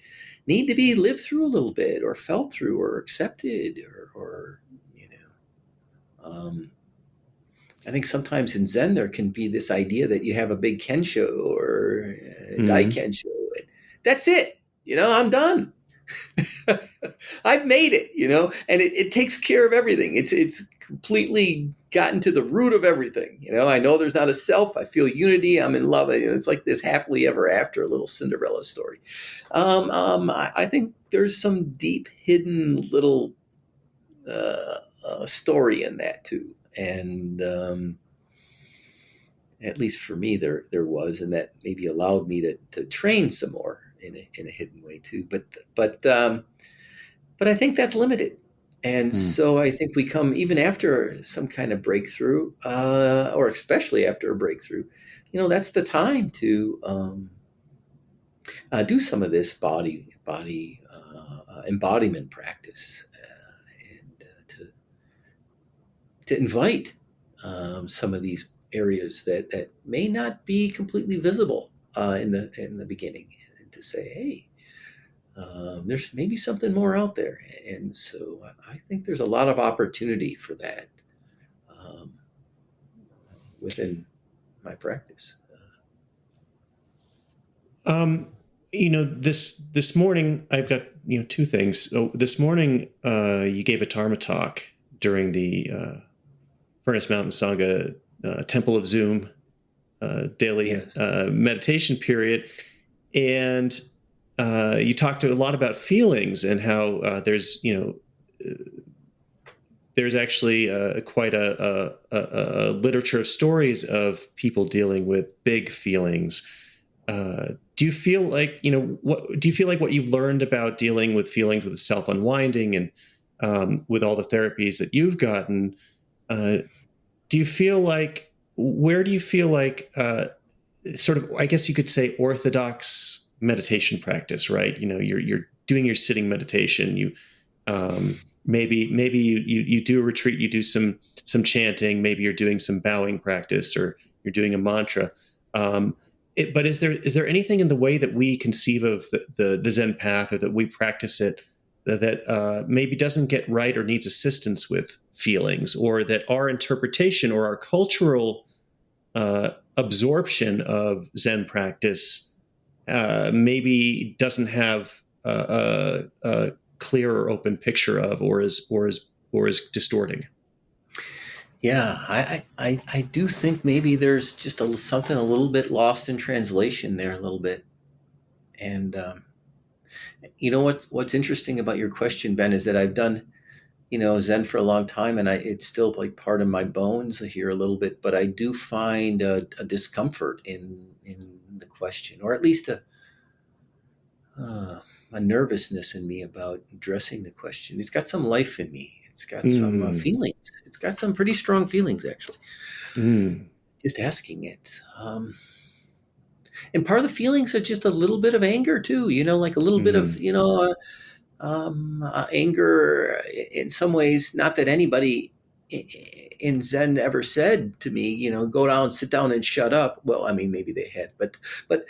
need to be lived through a little bit or felt through or accepted or I think sometimes in Zen there can be this idea that you have a big Kensho or Dai Mm. Kensho. And that's it. I'm done. I've made it, and it takes care of everything. It's completely gotten to the root of everything. I know there's not a self. I feel unity. I'm in love. It's like this happily ever after, a little Cinderella story. I think there's some deep hidden little story in that too, and at least for me, there was, and that maybe allowed me to train some more in a hidden way too. But I think that's limited. And Mm. so I think we come even after some kind of breakthrough, or especially after a breakthrough, that's the time to do some of this body embodiment practice, and to invite some of these areas that may not be completely visible in the beginning, and to say, hey, there's maybe something more out there. And so I think there's a lot of opportunity for that um, within my practice. Um, this morning I've got two things. So this morning, you gave a Dharma talk during the Furnace Mountain Sangha Temple of Zoom daily Yes. meditation period, and you talked a lot about feelings and how there's actually quite a literature of stories of people dealing with big feelings. Do you feel like what you've learned about dealing with feelings with self-unwinding and with all the therapies that you've gotten? Uh, do you feel like where do you feel like sort of, I guess you could say, orthodox meditation practice, right? You're doing your sitting meditation. Maybe you do a retreat, you do some chanting, maybe you're doing some bowing practice, or you're doing a mantra. But is there anything in the way that we conceive of the Zen path, or that we practice it, that maybe doesn't get right or needs assistance with feelings, or that our interpretation or our cultural absorption of Zen practice maybe doesn't have a clear or open picture of, or is distorting? Yeah, I do think maybe there's just something a little bit lost in translation there, a little bit. And what's interesting about your question, Ben, is that I've done Zen for a long time, and it's still like part of my bones here a little bit. But I do find a discomfort in the question, or at least a nervousness in me about addressing the question. It's got some life in me. It's got some Mm, feelings. It's got some pretty strong feelings, actually. mm, Just asking it. And part of the feelings are just a little bit of anger too. Like a little bit of mm, anger in some ways. Not that anybody in Zen ever said to me, go down, sit down, and shut up. Well, I mean, maybe they had, but but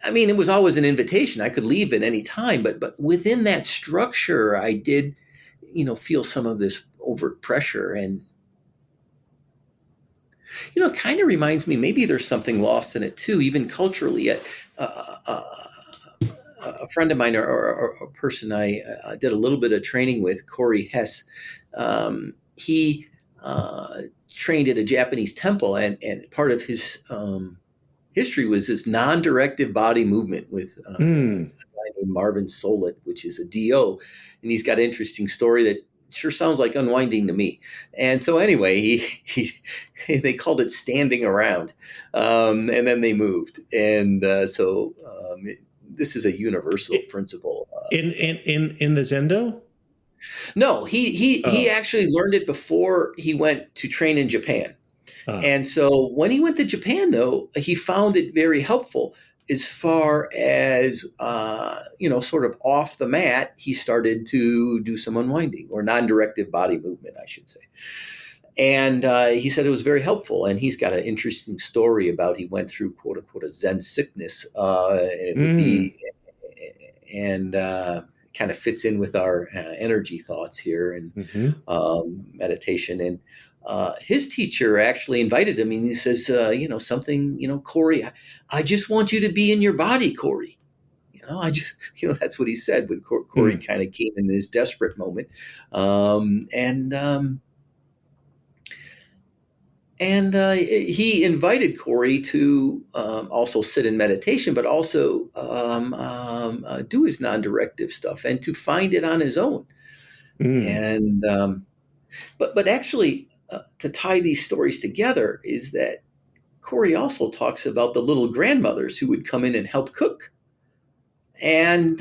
I mean, it was always an invitation. I could leave at any time, but within that structure, I did, feel some of this overt pressure, and it kind of reminds me, maybe there's something lost in it too, even culturally. A friend of mine, or a person I did a little bit of training with, Corey Hess, he trained at a Japanese temple, and part of his history was this non-directive body movement with a mm. guy named Marvin Solit, which is a DO, and he's got an interesting story that sure sounds like unwinding to me. And so anyway, he they called it standing around, and then they moved, and this is a universal principle. In the Zendo? No, he Oh, actually learned it before he went to train in Japan. ah, And so when he went to Japan, though, he found it very helpful as far as, sort of off the mat, he started to do some unwinding, or non-directive body movement, I should say. And he said it was very helpful. And he's got an interesting story about, he went through, quote unquote, a Zen sickness. And it would mm, be, and kind of fits in with our energy thoughts here, and mm-hmm, meditation. And his teacher actually invited him, and he says, something, Corey, I just want you to be in your body, Corey. I just, that's what he said when Corey kind of came in this desperate moment. He invited Corey to also sit in meditation, but also do his non-directive stuff and to find it on his own. And but actually, to tie these stories together is that Corey also talks about the little grandmothers who would come in and help cook. And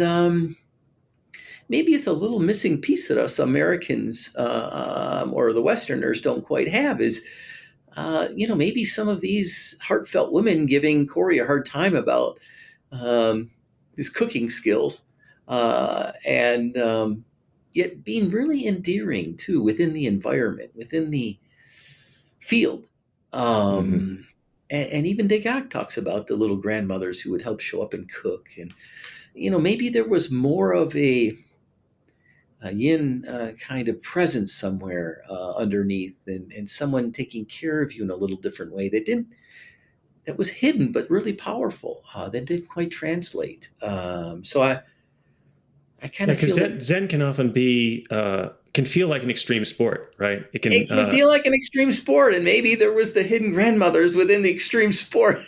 maybe it's a little missing piece that us Americans or the Westerners don't quite have is, maybe some of these heartfelt women giving Corey a hard time about his cooking skills, and yet being really endearing too within the environment, within the field. And even Degas talks about the little grandmothers who would help show up and cook. And, maybe there was more of a yin kind of presence somewhere underneath, and someone taking care of you in a little different way that was hidden but really powerful, that didn't quite translate. So I kind of feel because Zen can often be can feel like an extreme sport, right? It can feel like an extreme sport, and maybe there was the hidden grandmothers within the extreme sport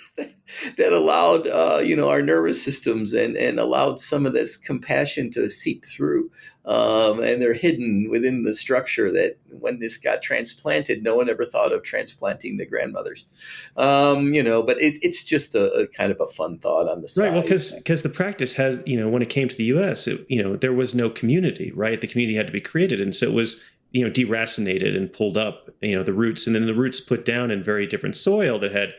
that allowed our nervous systems and allowed some of this compassion to seep through. And they're hidden within the structure that when this got transplanted, no one ever thought of transplanting the grandmothers. But it's just a kind of a fun thought on the side. Right. Well, because the practice has, when it came to the U.S., there was no community, right? The community had to be created. And so it was, deracinated and pulled up, the roots, and then the roots put down in very different soil that had,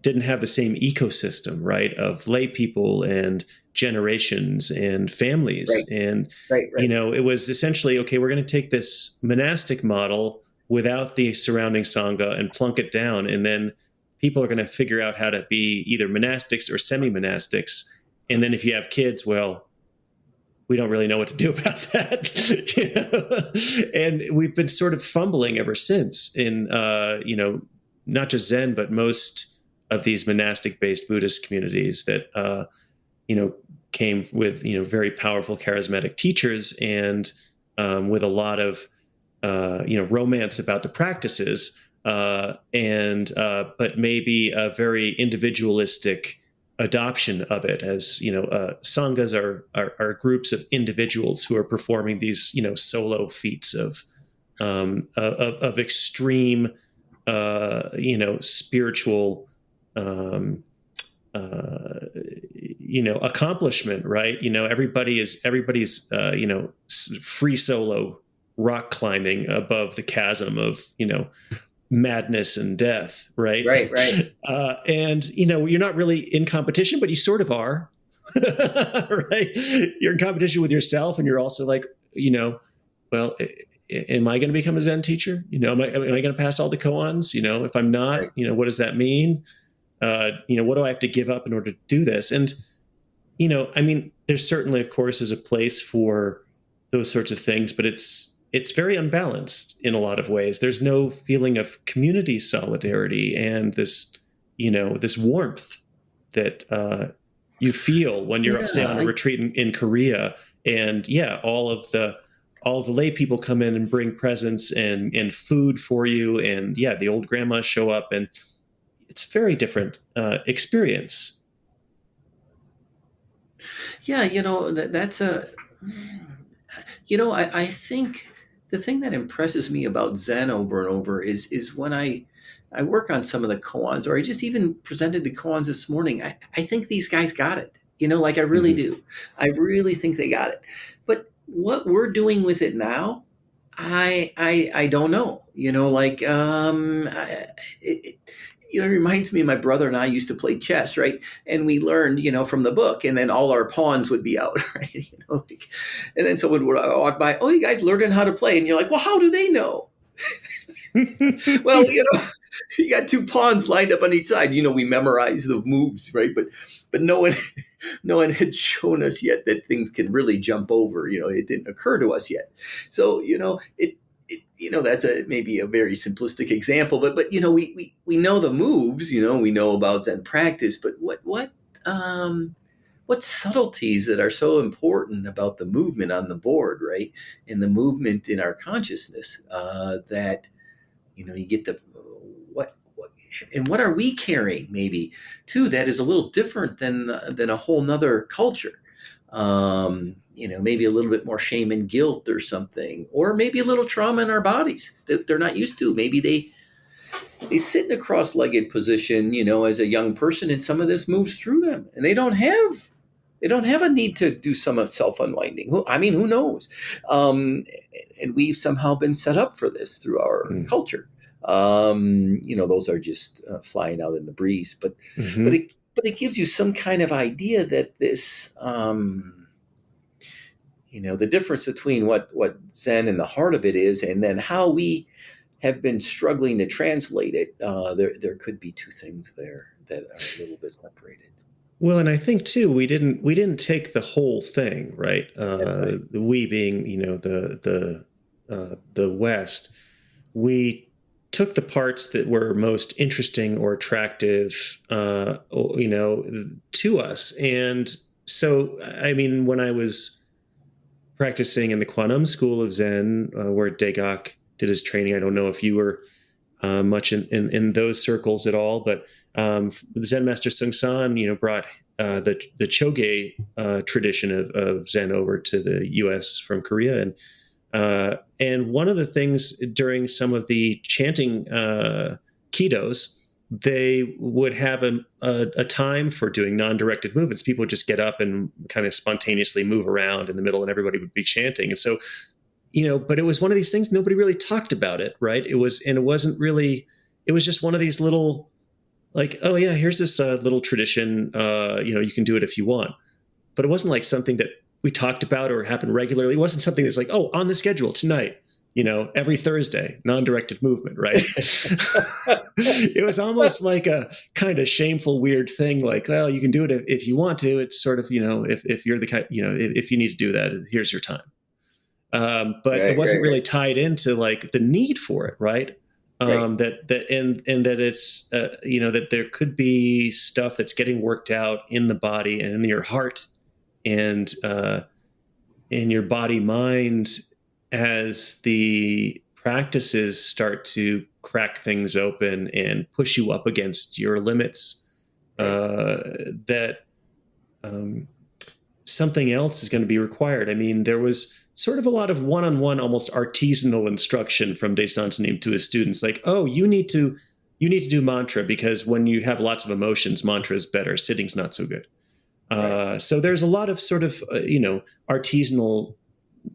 didn't have the same ecosystem, right, of lay people and generations and families. Right. And, right. It was essentially, okay, we're going to take this monastic model without the surrounding Sangha and plunk it down. And then people are going to figure out how to be either monastics or semi-monastics. And then if you have kids, well, we don't really know what to do about that. And we've been sort of fumbling ever since in, not just Zen, but most of these monastic-based Buddhist communities that, came with, very powerful charismatic teachers and with a lot of, romance about the practices, but maybe a very individualistic adoption of it as, sanghas are groups of individuals who are performing these, solo feats of extreme, spiritual, accomplishment, right? Everybody's, free solo rock climbing above the chasm of, madness and death, right? Right. And, you're not really in competition, but you sort of are, right? You're in competition with yourself, and you're also like, well, am I going to become a Zen teacher? Am I going to pass all the koans? If I'm not, right. What does that mean? What do I have to give up in order to do this? And, there's certainly, of course, is a place for those sorts of things, but it's very unbalanced in a lot of ways. There's no feeling of community solidarity and this, this warmth that you feel when you're, say, on a retreat in Korea, and all the lay people come in and bring presents and food for you, and the old grandmas show up, and it's a very different experience. Yeah, that's I think the thing that impresses me about Zen over and over is when I work on some of the koans, or I just even presented the koans this morning, I think these guys got it. I really do. I really think they got it. But what we're doing with it now, I don't know. It reminds me of my brother and I used to play chess, right? And we learned, from the book, and then all our pawns would be out, right? And then someone would walk by, oh, you guys learning how to play. And you're like, well, how do they know? Well, you got two pawns lined up on each side. We memorize the moves, right? But no one had shown us yet that things could really jump over. It didn't occur to us yet. So, that's maybe a very simplistic example, but we know the moves, we know about Zen practice, but what subtleties that are so important about the movement on the board, right? And the movement in our consciousness, that, you get what, and what are we carrying maybe too, that is a little different than a whole nother culture. Maybe a little bit more shame and guilt or something, or maybe a little trauma in our bodies that they're not used to. Maybe they sit in a cross-legged position, as a young person, and some of this moves through them, and they don't have a need to do some self-unwinding. Who knows? And we've somehow been set up for this through our culture. Those are just flying out in the breeze. But it gives you some kind of idea that this, the difference between what Zen and the heart of it is, and then how we have been struggling to translate it. There could be two things there that are a little bit separated. Well, and I think too, we didn't take the whole thing, right? Right. We being, the West, we took the parts that were most interesting or attractive, to us. And so, when I was practicing in the Kwanum School of Zen, where Daegak did his training, I don't know if you were much in those circles at all, but the Zen master Seung San, brought the Choge tradition of Zen over to the U.S. from Korea, and one of the things during some of the chanting kidos, they would have a time for doing non-directed movements. People would just get up and kind of spontaneously move around in the middle, and everybody would be chanting. And so, but it was one of these things, nobody really talked about it, right? It was just one of these little, like, oh yeah, here's this little tradition, you can do it if you want. But it wasn't like something that we talked about or happened regularly. It wasn't something that's like, oh, on the schedule tonight, every Thursday, non-directed movement, right? It was almost like a kind of shameful, weird thing. Like, well, you can do it if you want to. It's sort of, if you're the kind, if you need to do that, here's your time. But it wasn't really tied into like the need for it, right? That it's that there could be stuff that's getting worked out in the body and in your heart and in your body mind as the practices start to crack things open and push you up against your limits. That something else is going to be required. There was sort of a lot of one-on-one, almost artisanal instruction from Dae Do Soen Sa to his students. Like, oh, you need to do mantra because when you have lots of emotions, mantra is better. Sitting's not so good. So there's a lot of sort of, artisanal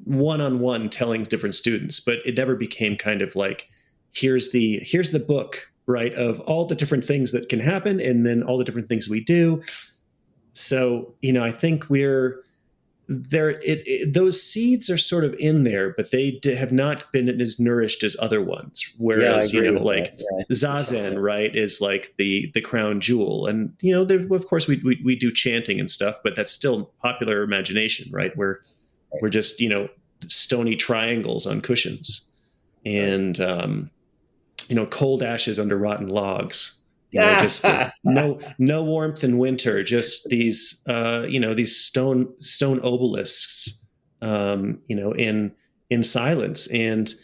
one-on-one telling different students, but it never became kind of like, here's the book, right, of all the different things that can happen and then all the different things we do. So, I think we're there. Those seeds are sort of in there, but they have not been as nourished as other ones. Whereas, Zazen, right, is like the crown jewel. And, there, of course, we do chanting and stuff, but that's still popular imagination, right? Where we're just, stony triangles on cushions and, cold ashes under rotten logs. Just no warmth in winter, just these these stone obelisks, in silence. And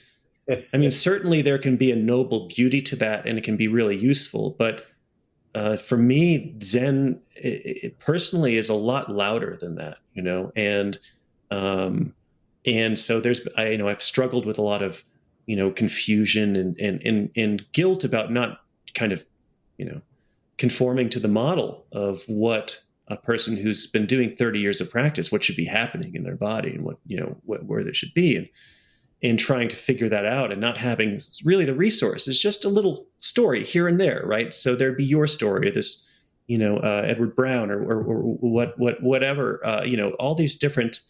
certainly there can be a noble beauty to that, and it can be really useful. But for me, Zen it personally is a lot louder than that, and so I've struggled with a lot of confusion and guilt about not kind of conforming to the model of what a person who's been doing 30 years of practice, what should be happening in their body and where they should be, and trying to figure that out and not having really the resources, just a little story here and there. Right. So there'd be your story, this, Edward Brown or whatever, all these different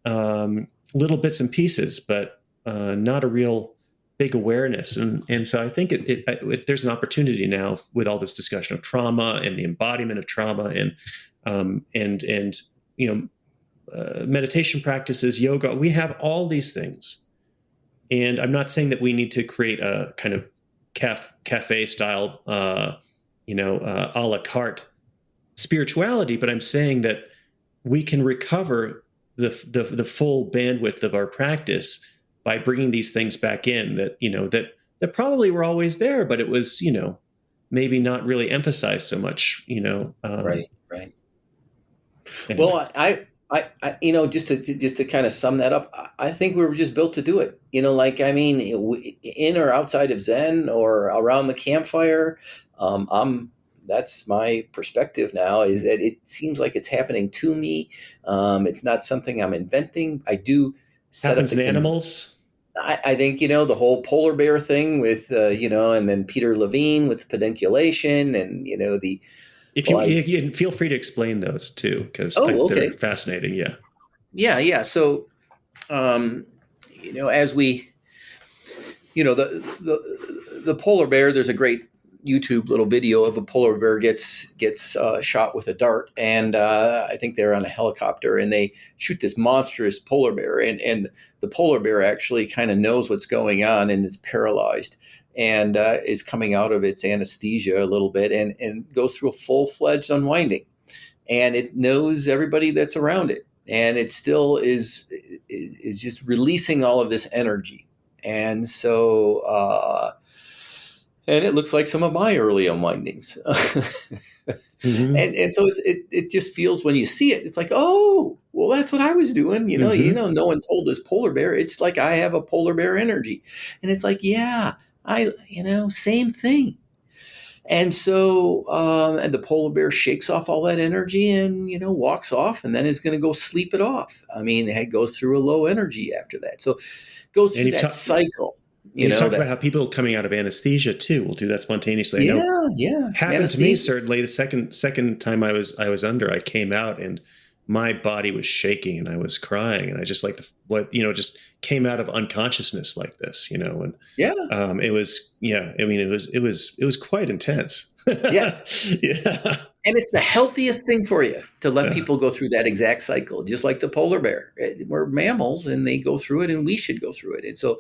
little bits and pieces, but not a real big awareness. And so I think there's an opportunity now with all this discussion of trauma and the embodiment of trauma and meditation practices, yoga. We have all these things And I'm not saying that we need to create a kind of cafe style, a la carte spirituality, but I'm saying that we can recover the full bandwidth of our practice by bringing these things back in that probably were always there, but it was, maybe not really emphasized so much, Right. Right. Anyway. Well, just to kind of sum that up, I think we were just built to do it. In or outside of Zen or around the campfire, that's my perspective now. Is that it seems like it's happening to me. It's not something I'm inventing. I do set Happens up in animals. I think, the whole polar bear thing with, and then Peter Levine with pedunculation and, the. If you feel free to explain those too, because they're fascinating. Yeah. Yeah. So, as we, the polar bear, there's a great YouTube little video of a polar bear gets shot with a dart, and I think they're on a helicopter, and they shoot this monstrous polar bear, and the polar bear actually kind of knows what's going on and is paralyzed, and is coming out of its anesthesia a little bit, and goes through a full-fledged unwinding, and it knows everybody that's around it, and it still is just releasing all of this energy, and so. And it looks like some of my early unwindings. Mm-hmm. And so it just feels when you see it, it's like, oh, well, that's what I was doing. Mm-hmm. No one told this polar bear. It's like I have a polar bear energy. And it's like, yeah, same thing. And so and the polar bear shakes off all that energy and, walks off and then is going to go sleep it off. I mean, it goes through a low energy after that. So it goes through that cycle. You talked about how people coming out of anesthesia too will do that spontaneously. Yeah. Happened to me certainly the second time I was under. I came out and my body was shaking and I was crying and I just just came out of unconsciousness like this, and it was it was quite intense. Yes. Yeah. And it's the healthiest thing for you to let people go through that exact cycle, just like the polar bear. We're mammals and they go through it and we should go through it. And so.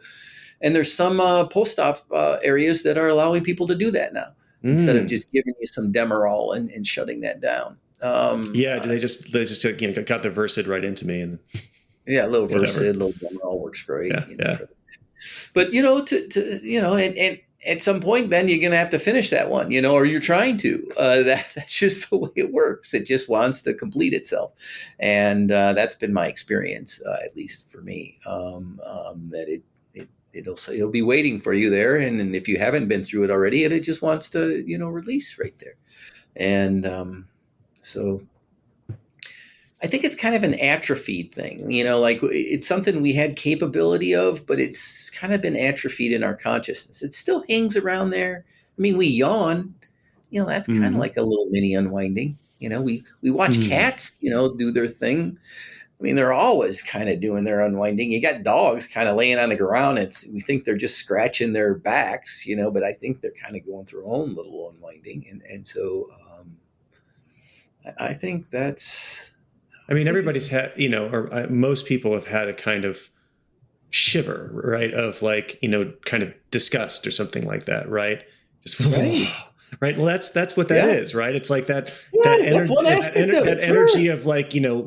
And there's some post-op areas that are allowing people to do that now instead of just giving you some Demerol and shutting that down. They just got the Versed right into me and a little Versed, a little Demerol works great. But and at some point, Ben, you're going to have to finish that one, or you're trying to. That's just the way it works. It just wants to complete itself, and that's been my experience, at least for me. That it'll be waiting for you there, and if you haven't been through it already, it just wants to release right there. And so I think it's kind of an atrophied thing, like it's something we had capability of, but it's kind of been atrophied in our consciousness. It still hangs around there. I mean, we yawn, that's kind of like a little mini unwinding. We watch cats do their thing. I mean, they're always kind of doing their unwinding. You got dogs kind of laying on the ground. We think they're just scratching their backs, but I think they're kind of going through their own little unwinding. And so I think that's... I mean, everybody's had, or most people have had a kind of shiver, right? Of kind of disgust or something like that, right? Just right. Right. Well, that's what that is, right? It's like that energy of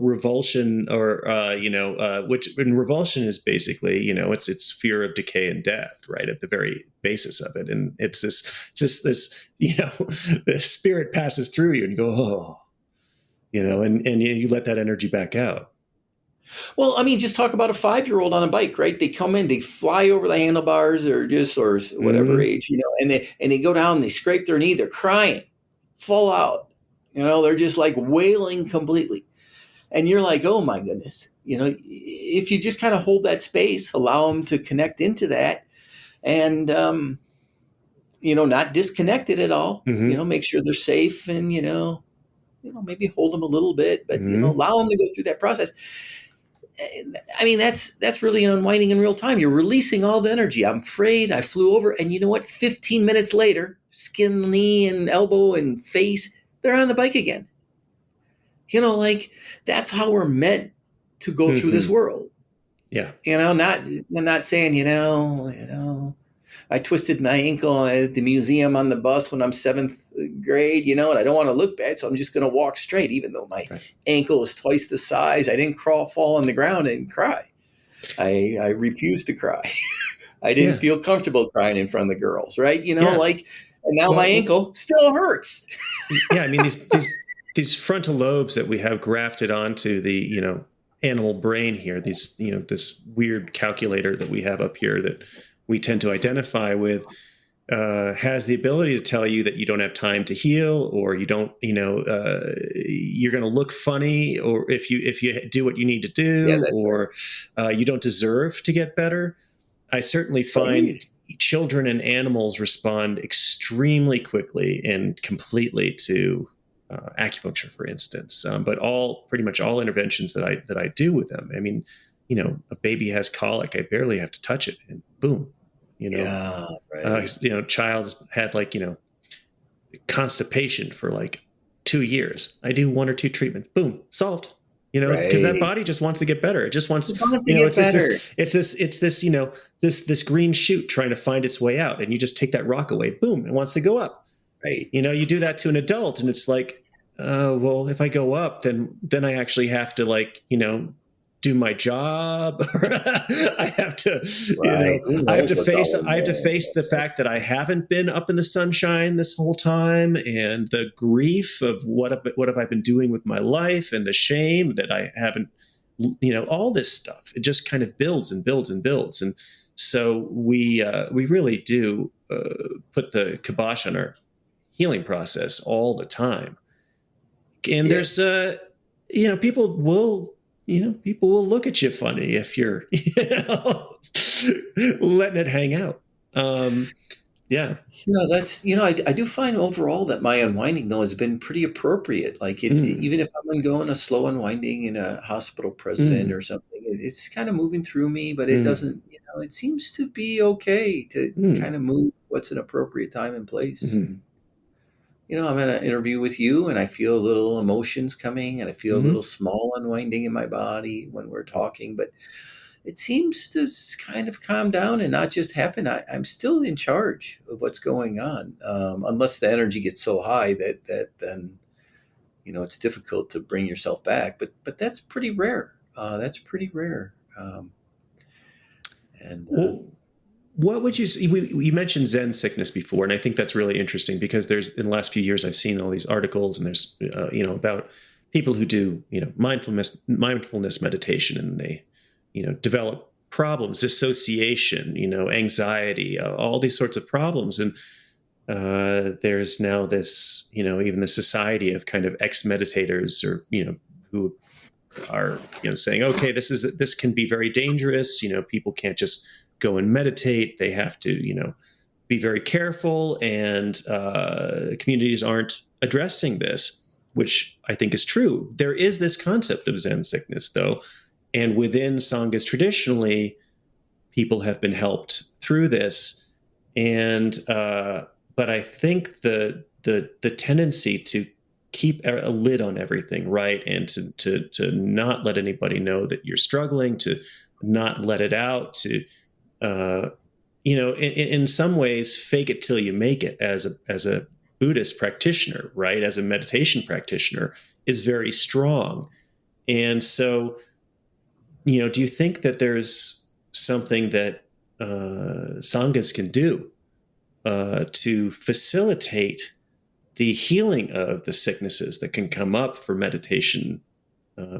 revulsion or which in revulsion is basically it's fear of decay and death, right, at the very basis of it, and it's this the spirit passes through you and you go and you let that energy back out. Well, I mean, just talk about a 5-year-old on a bike, right? They come in, they fly over the handlebars or whatever age, and they go down, and they scrape their knee, they're crying, full out, they're just like wailing completely. And you're like, oh my goodness, if you just kind of hold that space, allow them to connect into that and, not disconnected at all, make sure they're safe and, maybe hold them a little bit, but, allow them to go through that process. I mean, that's really an unwinding in real time. You're releasing all the energy. I'm afraid. I flew over, and you know what? 15 minutes later, skin, knee, and elbow, and face, they're on the bike again. Like that's how we're meant to go through this world. Yeah. I'm not saying, I twisted my ankle at the museum on the bus when I'm seventh grade, and I don't want to look bad, so I'm just going to walk straight, even though my Right. ankle is twice the size. I didn't fall on the ground and cry. I refused to cry. I didn't Yeah. feel comfortable crying in front of the girls, right? Yeah. And now my Well, ankle still hurts. yeah. I mean, these frontal lobes that we have grafted onto the, animal brain here, these, this weird calculator that we have up here that we tend to identify with, has the ability to tell you that you don't have time to heal, or you don't, you're going to look funny, or if you do what you need to Yeah, do, that's or you don't deserve to get better. I certainly right. find children and animals respond extremely quickly and completely to acupuncture, for instance. But pretty much all interventions that I do with them. I mean, a baby has colic. I barely have to touch it, and boom, Yeah, right. child has had constipation for 2 years. I do one or two treatments, boom, solved. Because that Right. body just wants to get better. It just wants, It wants to get better. this green shoot trying to find its way out, and you just take that rock away, boom, it wants to go up. Right. You do that to an adult, and it's like, well, if I go up, then I actually have to do my job. I have to, Right. Who I have knows to what's face, all in I have to there? face the fact that I haven't been up in the sunshine this whole time, and the grief of what have I been doing with my life, and the shame that I haven't, all this stuff. It just kind of builds and builds and builds, and so we really do put the kibosh on our healing process all the time. And Yeah. there's people will look at you funny if you're letting it hang out. Yeah. That's, I do find overall that my unwinding though has been pretty appropriate. Like Mm, even if I'm going a slow unwinding in a hospital president or mm, something, it's kind of moving through me, but it mm, doesn't, it seems to be okay to mm, kind of move what's an appropriate time and place. mm, And, I'm in an interview with you and I feel a little emotions coming and I feel a little mm. small unwinding in my body when we're talking, but it seems to kind of calm down and not just happen. I'm still in charge of what's going on, unless the energy gets so high that then it's difficult to bring yourself back. But that's pretty rare. That's pretty rare. And Well, what would you say? You mentioned Zen sickness before, and I think that's really interesting because there's in the last few years I've seen all these articles, and there's about people who do mindfulness meditation, and they develop problems, dissociation, anxiety, all these sorts of problems, and there's now this even the society of kind of ex meditators, or who are saying, okay, this can be very dangerous. People can't just go and meditate. They have to be very careful, and communities aren't addressing this, which I think is true. There is this concept of Zen sickness, though, and within Sanghas traditionally, people have been helped through this, and but I think the tendency to keep a lid on everything, right, and to not let anybody know that you're struggling, to not let it out, to in some ways fake it till you make it, as a Buddhist practitioner, right, as a meditation practitioner, is very strong. And so do you think that there's something that sanghas can do to facilitate the healing of the sicknesses that can come up for meditation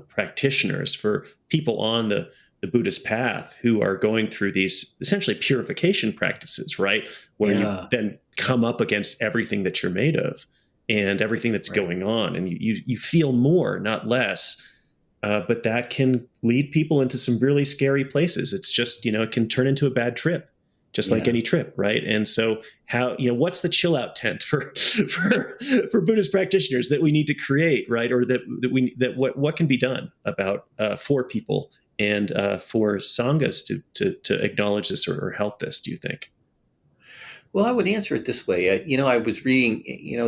practitioners, for people on the Buddhist path who are going through these essentially purification practices, right? Where you yeah, then come up against everything that you're made of and everything that's right. going on, and you feel more, not less. But that can lead people into some really scary places. It's just, it can turn into a bad trip, just like Yeah. any trip, right? And so, how, what's the chill out tent for for Buddhist practitioners that we need to create, right? Or what can be done about for people, and for sanghas to acknowledge this, or help this? Do you think? Well, I would answer it this way. I was reading,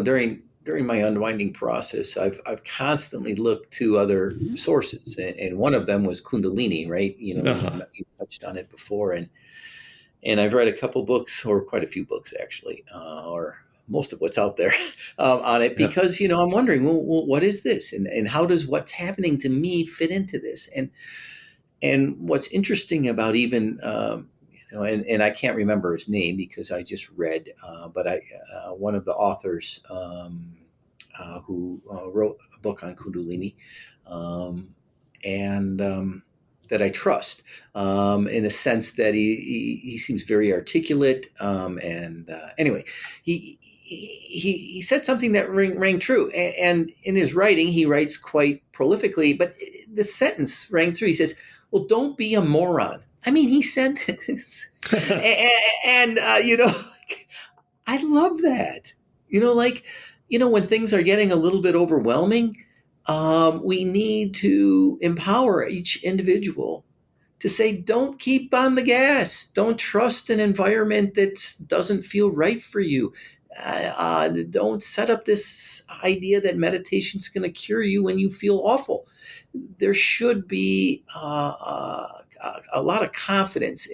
during during my unwinding process, I've constantly looked to other sources, and one of them was Kundalini, right? Uh-huh. You touched on it before, and I've read a couple books, or quite a few books actually, or most of what's out there on it, Yeah. because I'm wondering, well, what is this, and how does what's happening to me fit into this, and what's interesting about even and I can't remember his name because I just read, but I one of the authors who wrote a book on Kundalini, um, and that I trust, in a sense that he seems very articulate, and anyway, he said something that rang true, and in his writing he writes quite prolifically, but the sentence rang true. He says, "Well, don't be a moron." I mean, he said this, and I love that. When things are getting a little bit overwhelming, we need to empower each individual to say, don't keep on the gas. Don't trust an environment that doesn't feel right for you. Don't set up this idea that meditation is going to cure you when you feel awful. There should be a lot of confidence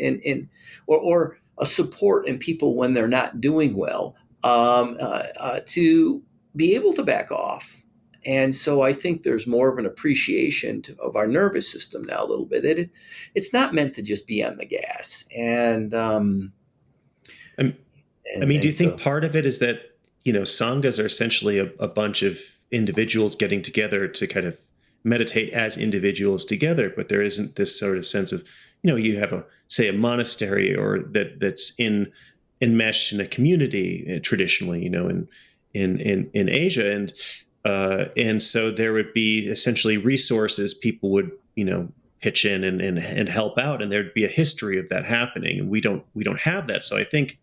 or a support in people when they're not doing well, to be able to back off. And so I think there's more of an appreciation of our nervous system now a little bit. It's not meant to just be on the gas. I I mean, do you think So, part of it is that, sanghas are essentially a bunch of individuals getting together to kind of meditate as individuals together, but there isn't this sort of sense of, you have say a monastery or that's enmeshed in a community, traditionally, in Asia, and so there would be essentially resources people would, pitch in and help out, and there'd be a history of that happening, and we don't have that. So I think,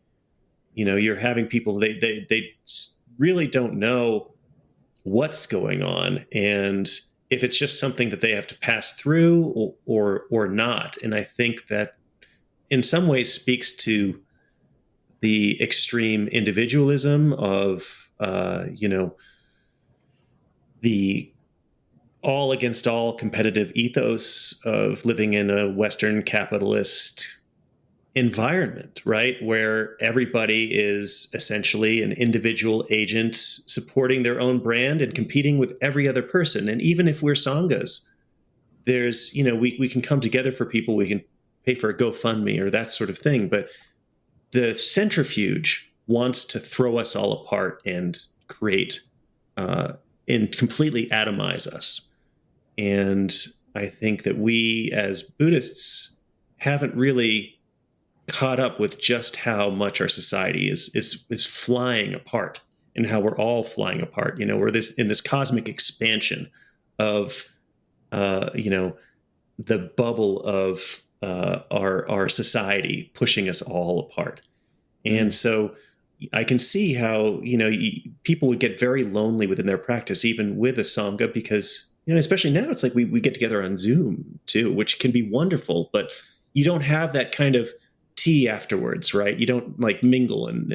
you're having people, they really don't know what's going on, and if it's just something that they have to pass through, or not. And I think that in some ways speaks to the extreme individualism of the all against all competitive ethos of living in a Western capitalist environment, right? Where everybody is essentially an individual agent supporting their own brand and competing with every other person. And even if we're sanghas, there's, we can come together for people, we can pay for a GoFundMe or that sort of thing. But the centrifuge wants to throw us all apart and create, and completely atomize us. And I think that we as Buddhists haven't really caught up with just how much our society is flying apart, and how we're all flying apart. We're in this cosmic expansion of the bubble of our society pushing us all apart. And so I can see how people would get very lonely within their practice, even with a sangha, because especially now it's like we get together on Zoom too, which can be wonderful, but you don't have that kind of tea afterwards, right? You don't like mingle and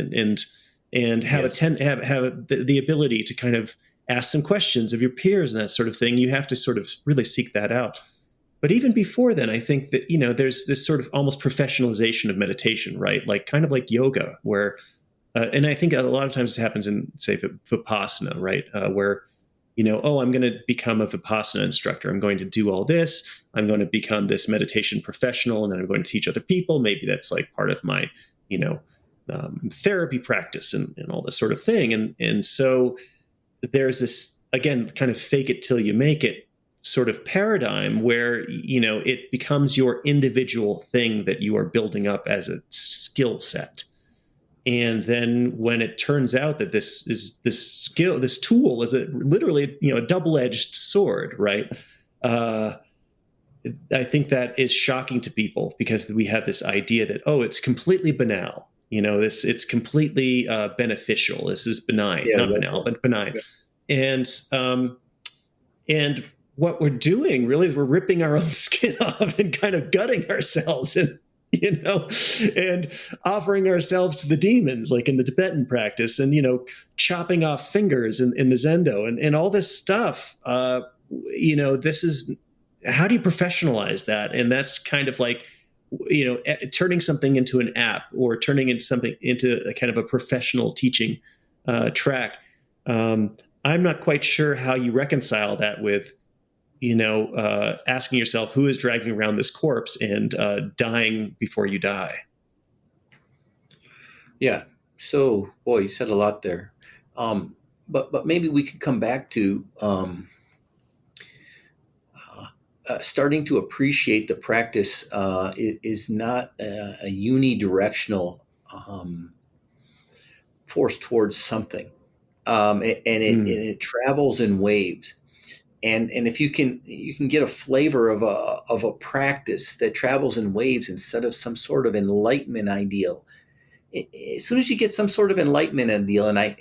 have have the ability to kind of ask some questions of your peers and that sort of thing. You have to sort of really seek that out. But even before then, I think that there's this sort of almost professionalization of meditation, right? Like kind of like yoga, where and I think a lot of times this happens in, say, Vipassana, right? Where I'm going to become a Vipassana instructor. I'm going to do all this. I'm going to become this meditation professional, and then I'm going to teach other people. Maybe that's like part of my, therapy practice and all this sort of thing. And so there's this, again, kind of fake it till you make it sort of paradigm where, it becomes your individual thing that you are building up as a skill set. And then when it turns out that this tool is literally a double-edged sword, right? I think that is shocking to people, because we have this idea that, it's completely banal. It's completely beneficial. This is benign, not banal, but benign. Yeah. And what we're doing really is we're ripping our own skin off and kind of gutting ourselves. And and offering ourselves to the demons, like in the Tibetan practice, and, chopping off fingers in the Zendo and all this stuff. This is, how do you professionalize that? And that's kind of like, turning something into an app, or turning into something into a kind of a professional teaching track. I'm not quite sure how you reconcile that with, asking yourself, who is dragging around this corpse and dying before you die? Yeah. So, boy, you said a lot there. But maybe we could come back to starting to appreciate the practice is not a unidirectional force towards something, and it travels in waves. And if you can get a flavor of a practice that travels in waves instead of some sort of enlightenment ideal. As soon as you get some sort of enlightenment ideal, and I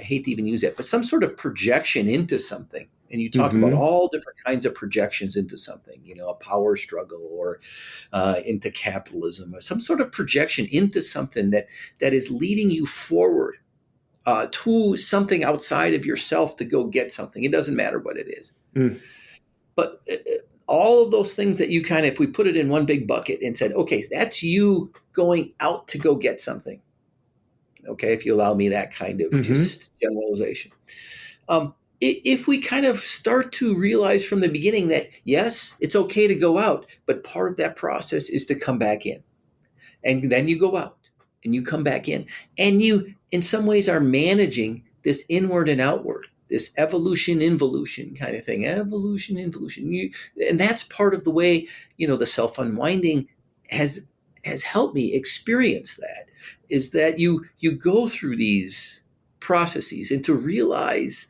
hate to even use that, but some sort of projection into something, and you talk about all different kinds of projections into something, a power struggle, or into capitalism, or some sort of projection into something that is leading you forward to something outside of yourself to go get something. It doesn't matter what it is. But all of those things that you kind of, if we put it in one big bucket and said, okay, that's you going out to go get something. Okay, if you allow me that kind of just generalization. If we kind of start to realize from the beginning that, yes, it's okay to go out, but part of that process is to come back in. And then you go out and you come back in. And you, in some ways, are managing this inward and outward, this evolution, involution kind of thing. Evolution, involution. And that's part of the way, the Selfunwinding has helped me experience that, is that you go through these processes, and to realize,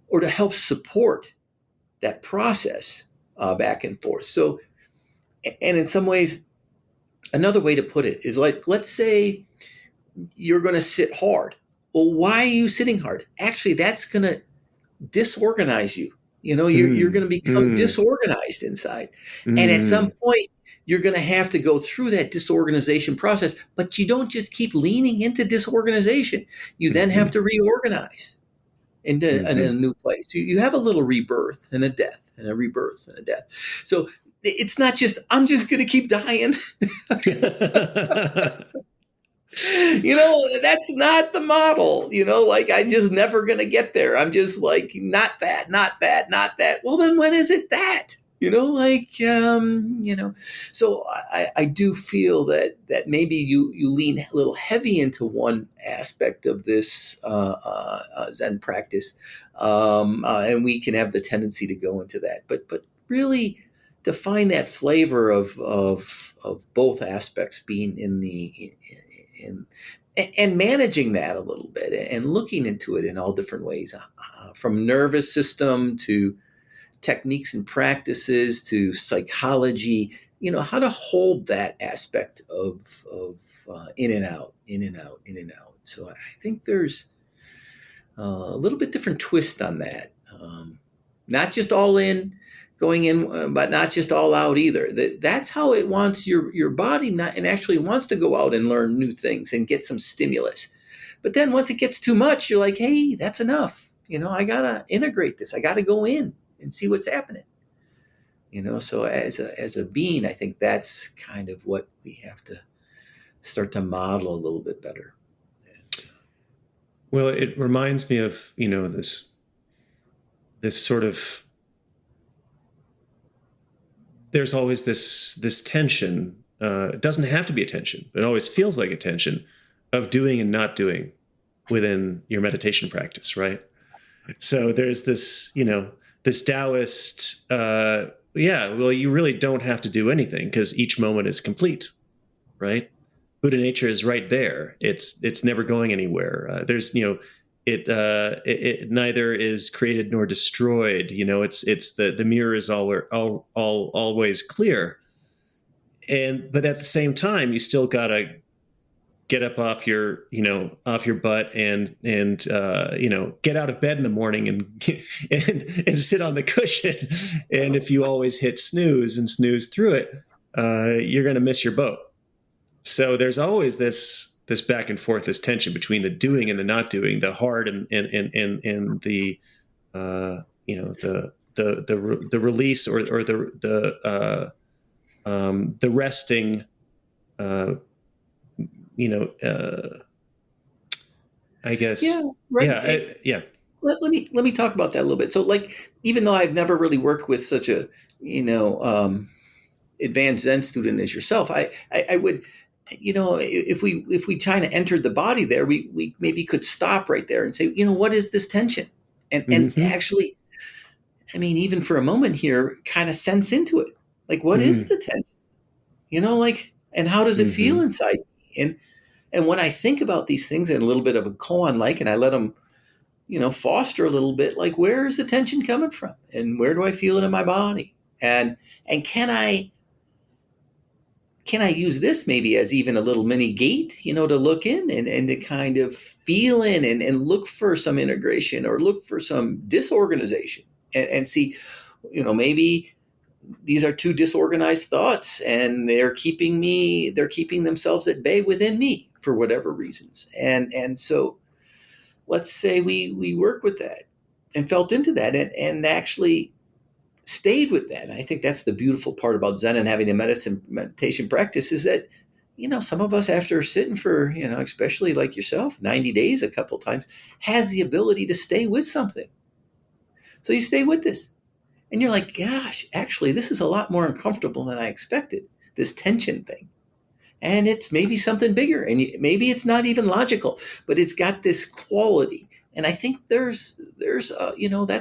or to help support that process back and forth. So, and in some ways, another way to put it is like, let's say you're going to sit hard. Well, why are you sitting hard? Actually, that's going to disorganize you. You're going to become disorganized inside. And at some point, you're going to have to go through that disorganization process, but you don't just keep leaning into disorganization. You then have to reorganize into in a new place. You have a little rebirth and a death, and a rebirth and a death. So it's not just, I'm just going to keep dying. That's not the model, like, I just never going to get there. I'm just like, not that, not that, not that. Well, then when is it that? So I do feel that maybe you lean a little heavy into one aspect of this Zen practice, and we can have the tendency to go into that. But really, to find that flavor of both aspects being and managing that a little bit, and looking into it in all different ways, from nervous system to techniques and practices to psychology, how to hold that aspect of in and out, in and out, in and out. So I think there's a little bit different twist on that. Not just all in, going in, but not just all out either. That's how it wants your body, and actually wants to go out and learn new things and get some stimulus. But then once it gets too much, you're like, hey, that's enough. I got to integrate this. I got to go in and see what's happening. So as a being, I think that's kind of what we have to start to model a little bit better. Well, it reminds me of, this sort of, there's always this tension. It doesn't have to be a tension, but it always feels like a tension of doing and not doing within your meditation practice, right? So there's this, this Taoist, you really don't have to do anything because each moment is complete, right? Buddha nature is right there. It's never going anywhere. There's, it neither is created nor destroyed. It's the mirror is always clear. But at the same time, you still gotta get up off your butt and get out of bed in the morning and sit on the cushion. And if you always hit snooze through it, you're going to miss your boat. So there's always this back and forth, this tension between the doing and the not doing, the hard and the the release or the resting, uh, I guess. Yeah, right. Yeah, yeah. Let me talk about that a little bit. So, like, even though I've never really worked with such a you know advanced Zen student as yourself, I would, if we kind of entered the body there, we maybe could stop right there and say, what is this tension, and Hmm. actually, I mean, even for a moment here, kind of sense into it, like what is Hmm. the tension, like, and how does it feel Hmm. inside me? And when I think about these things in a little bit of a koan like, and I let them foster a little bit, like where is the tension coming from and where do I feel it in my body, and can I use this maybe as even a little mini gate, to look in and to kind of feel in and look for some integration or look for some disorganization, and see, maybe these are two disorganized thoughts and they're keeping themselves at bay within me for whatever reasons. And so let's say we work with that and felt into that and actually stayed with that. And I think that's the beautiful part about Zen and having a meditation practice is that, some of us after sitting for, especially like yourself, 90 days a couple times, has the ability to stay with something. So you stay with this and you're like, gosh, actually, this is a lot more uncomfortable than I expected, this tension thing. And it's maybe something bigger and maybe it's not even logical, but it's got this quality. And I think that's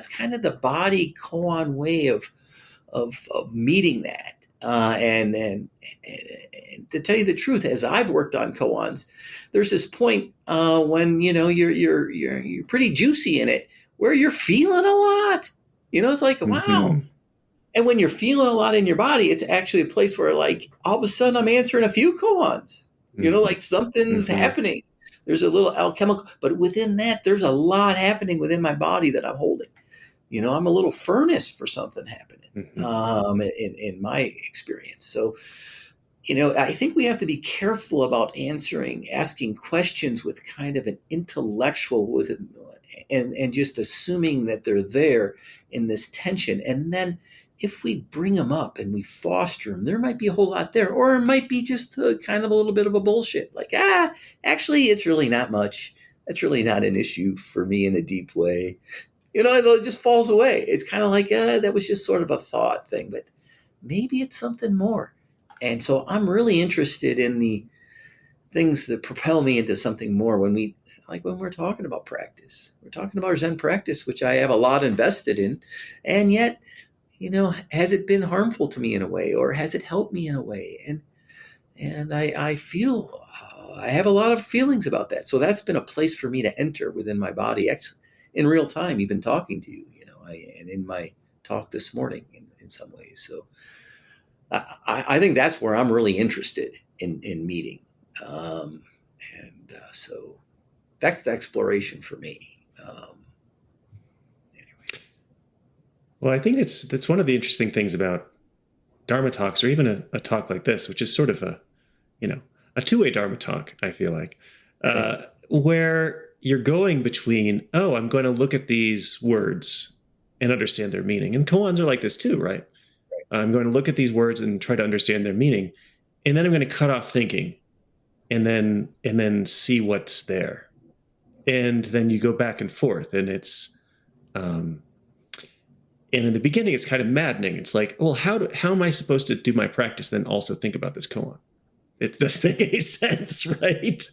kind of the body koan way of meeting that. And to tell you the truth, as I've worked on koans, there's this point when you're pretty juicy in it, where you're feeling a lot. It's like, wow. Hmm. And when you're feeling a lot in your body, it's actually a place where, like, all of a sudden I'm answering a few koans. Hmm. Like something's Hmm. happening. There's a little alchemical, but within that, there's a lot happening within my body that I'm holding. I'm a little furnace for something happening, Hmm. in my experience. So, I think we have to be careful about asking questions with kind of an intellectual with it, and just assuming that they're there in this tension. And then if we bring them up and we foster them, there might be a whole lot there, or it might be just kind of a little bit of a bullshit. Like, actually, it's really not much. That's really not an issue for me in a deep way. It just falls away. It's kind of like, that was just sort of a thought thing, but maybe it's something more. And so I'm really interested in the things that propel me into something more when we're talking about practice. We're talking about Zen practice, which I have a lot invested in. And yet, has it been harmful to me in a way, or has it helped me in a way? And I feel I have a lot of feelings about that. So that's been a place for me to enter within my body in real time, even talking to you, and in my talk this morning in some ways. So I think that's where I'm really interested in meeting. Um, and so that's the exploration for me. Anyway. Well, I think that's one of the interesting things about Dharma talks, or even a talk like this, which is sort of you know a two-way Dharma talk. I feel like Right. where you're going between, oh, I'm going to look at these words and understand their meaning, and koans are like this too, right? I'm going to look at these words and try to understand their meaning, and then I'm going to cut off thinking, and then see what's there, and then you go back and forth, and it's um, and in the beginning it's kind of maddening. It's like, well, how am I supposed to do my practice then also think about this koan? It doesn't make any sense, right?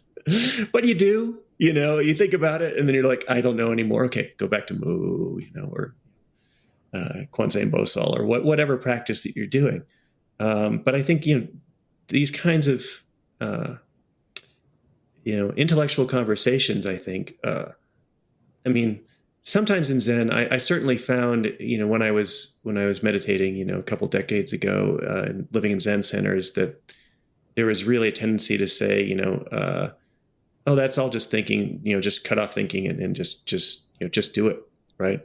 What do you do? You think about it, and then you're like, I don't know anymore. Okay, go back to Mu, or Kwanzaa and Bosal, or whatever practice that you're doing. But I think these kinds of uh, intellectual conversations. I think, I mean, sometimes in Zen, I certainly found, when I was meditating, a couple decades ago, and living in Zen centers, that there was really a tendency to say, oh, that's all just thinking, just cut off thinking, and just do it, right?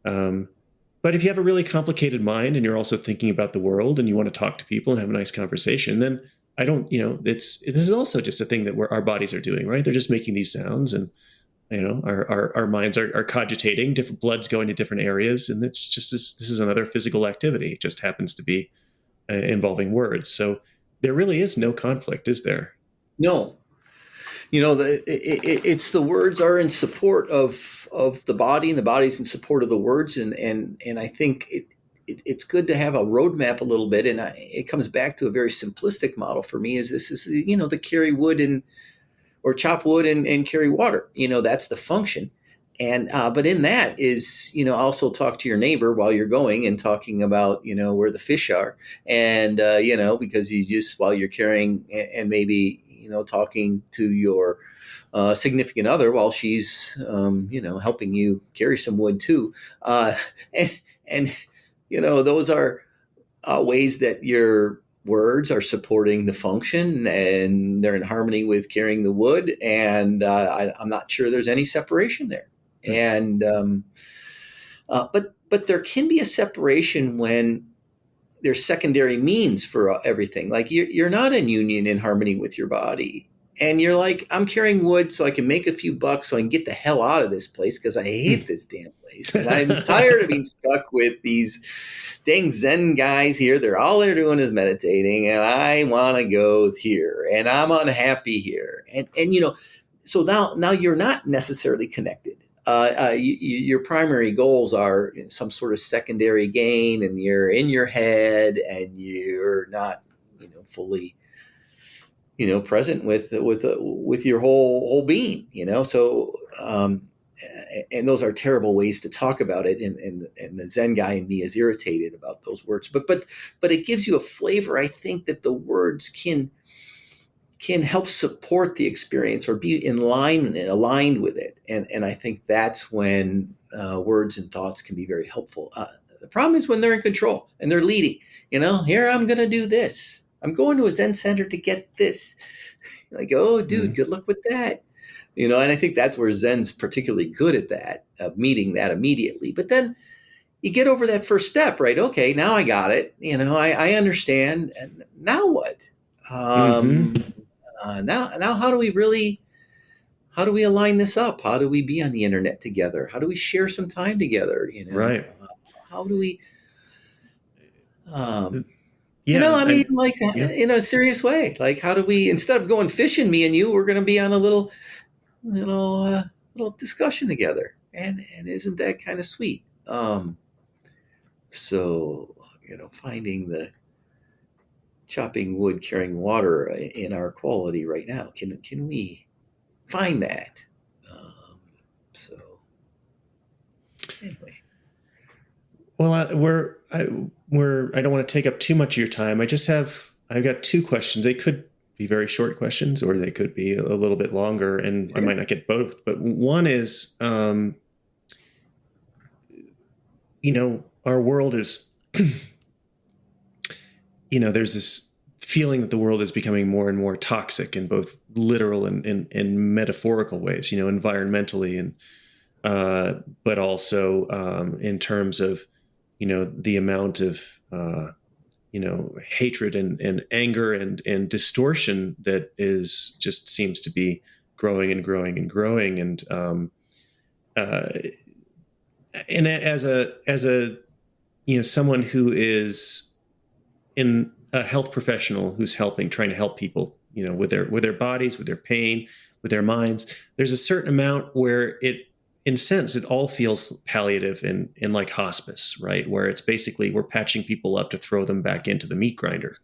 Um, but if you have a really complicated mind and you're also thinking about the world and you want to talk to people and have a nice conversation, then I don't, this is also just a thing that our bodies are doing, right? They're just making these sounds, and our minds are cogitating, different blood's going to different areas, and it's just this is another physical activity. It just happens to be involving words. So there really is no conflict, is there? No, it's the words are in support of the body, and the body's in support of the words, and I think it's good to have a roadmap a little bit, and it comes back to a very simplistic model for me. Is this is the carry wood and or chop wood and carry water. That's the function. And but in that is also talk to your neighbor while you're going and talking about where the fish are, and because you just while you're carrying, and maybe talking to your significant other while she's helping you carry some wood too, and those are ways that your words are supporting the function and they're in harmony with carrying the wood. And I'm not sure there's any separation there. And but there can be a separation when there's secondary means for everything. Like you're not in union in harmony with your body. And you're like, I'm carrying wood so I can make a few bucks so I can get the hell out of this place because I hate this damn place. And I'm tired of being stuck with these dang Zen guys here. All they're doing is meditating, and I want to go here, and I'm unhappy here. And so now you're not necessarily connected. Your primary goals are some sort of secondary gain, and you're in your head, and you're not fully present with your whole being, so and those are terrible ways to talk about it, and the Zen guy in me is irritated about those words, but it gives you a flavor. I think that the words can help support the experience or be in line and aligned with it, and I think that's when words and thoughts can be very helpful. The problem is when they're in control and they're leading. Here I'm going to do this. I'm going to a Zen center to get this. Like, oh, dude, good luck with that. And I think that's where Zen's particularly good at that, of meeting that immediately. But then you get over that first step, right? Okay, now I got it. I understand. And now what? Now how do we align this up? How do we be on the internet together? How do we share some time together? Right. How do we... Yeah, in a serious way, like how do we, instead of going fishing, me and you, we're going to be on a little discussion together, and isn't that kind of sweet? So finding the chopping wood, carrying water in our quality right now. Can we find that? So anyway. Well, I don't want to take up too much of your time. I've got two questions. They could be very short questions, or they could be a little bit longer, and I might not get both. But one is, our world is, there's this feeling that the world is becoming more and more toxic in both literal and metaphorical ways, environmentally, and but also in terms of the amount of hatred and anger and distortion that seems to be growing and growing and growing, and as a someone who is in a health professional who's trying to help people with their bodies, with their pain, with their minds, there's a certain amount where in a sense, it all feels palliative in like hospice, right? Where it's basically we're patching people up to throw them back into the meat grinder.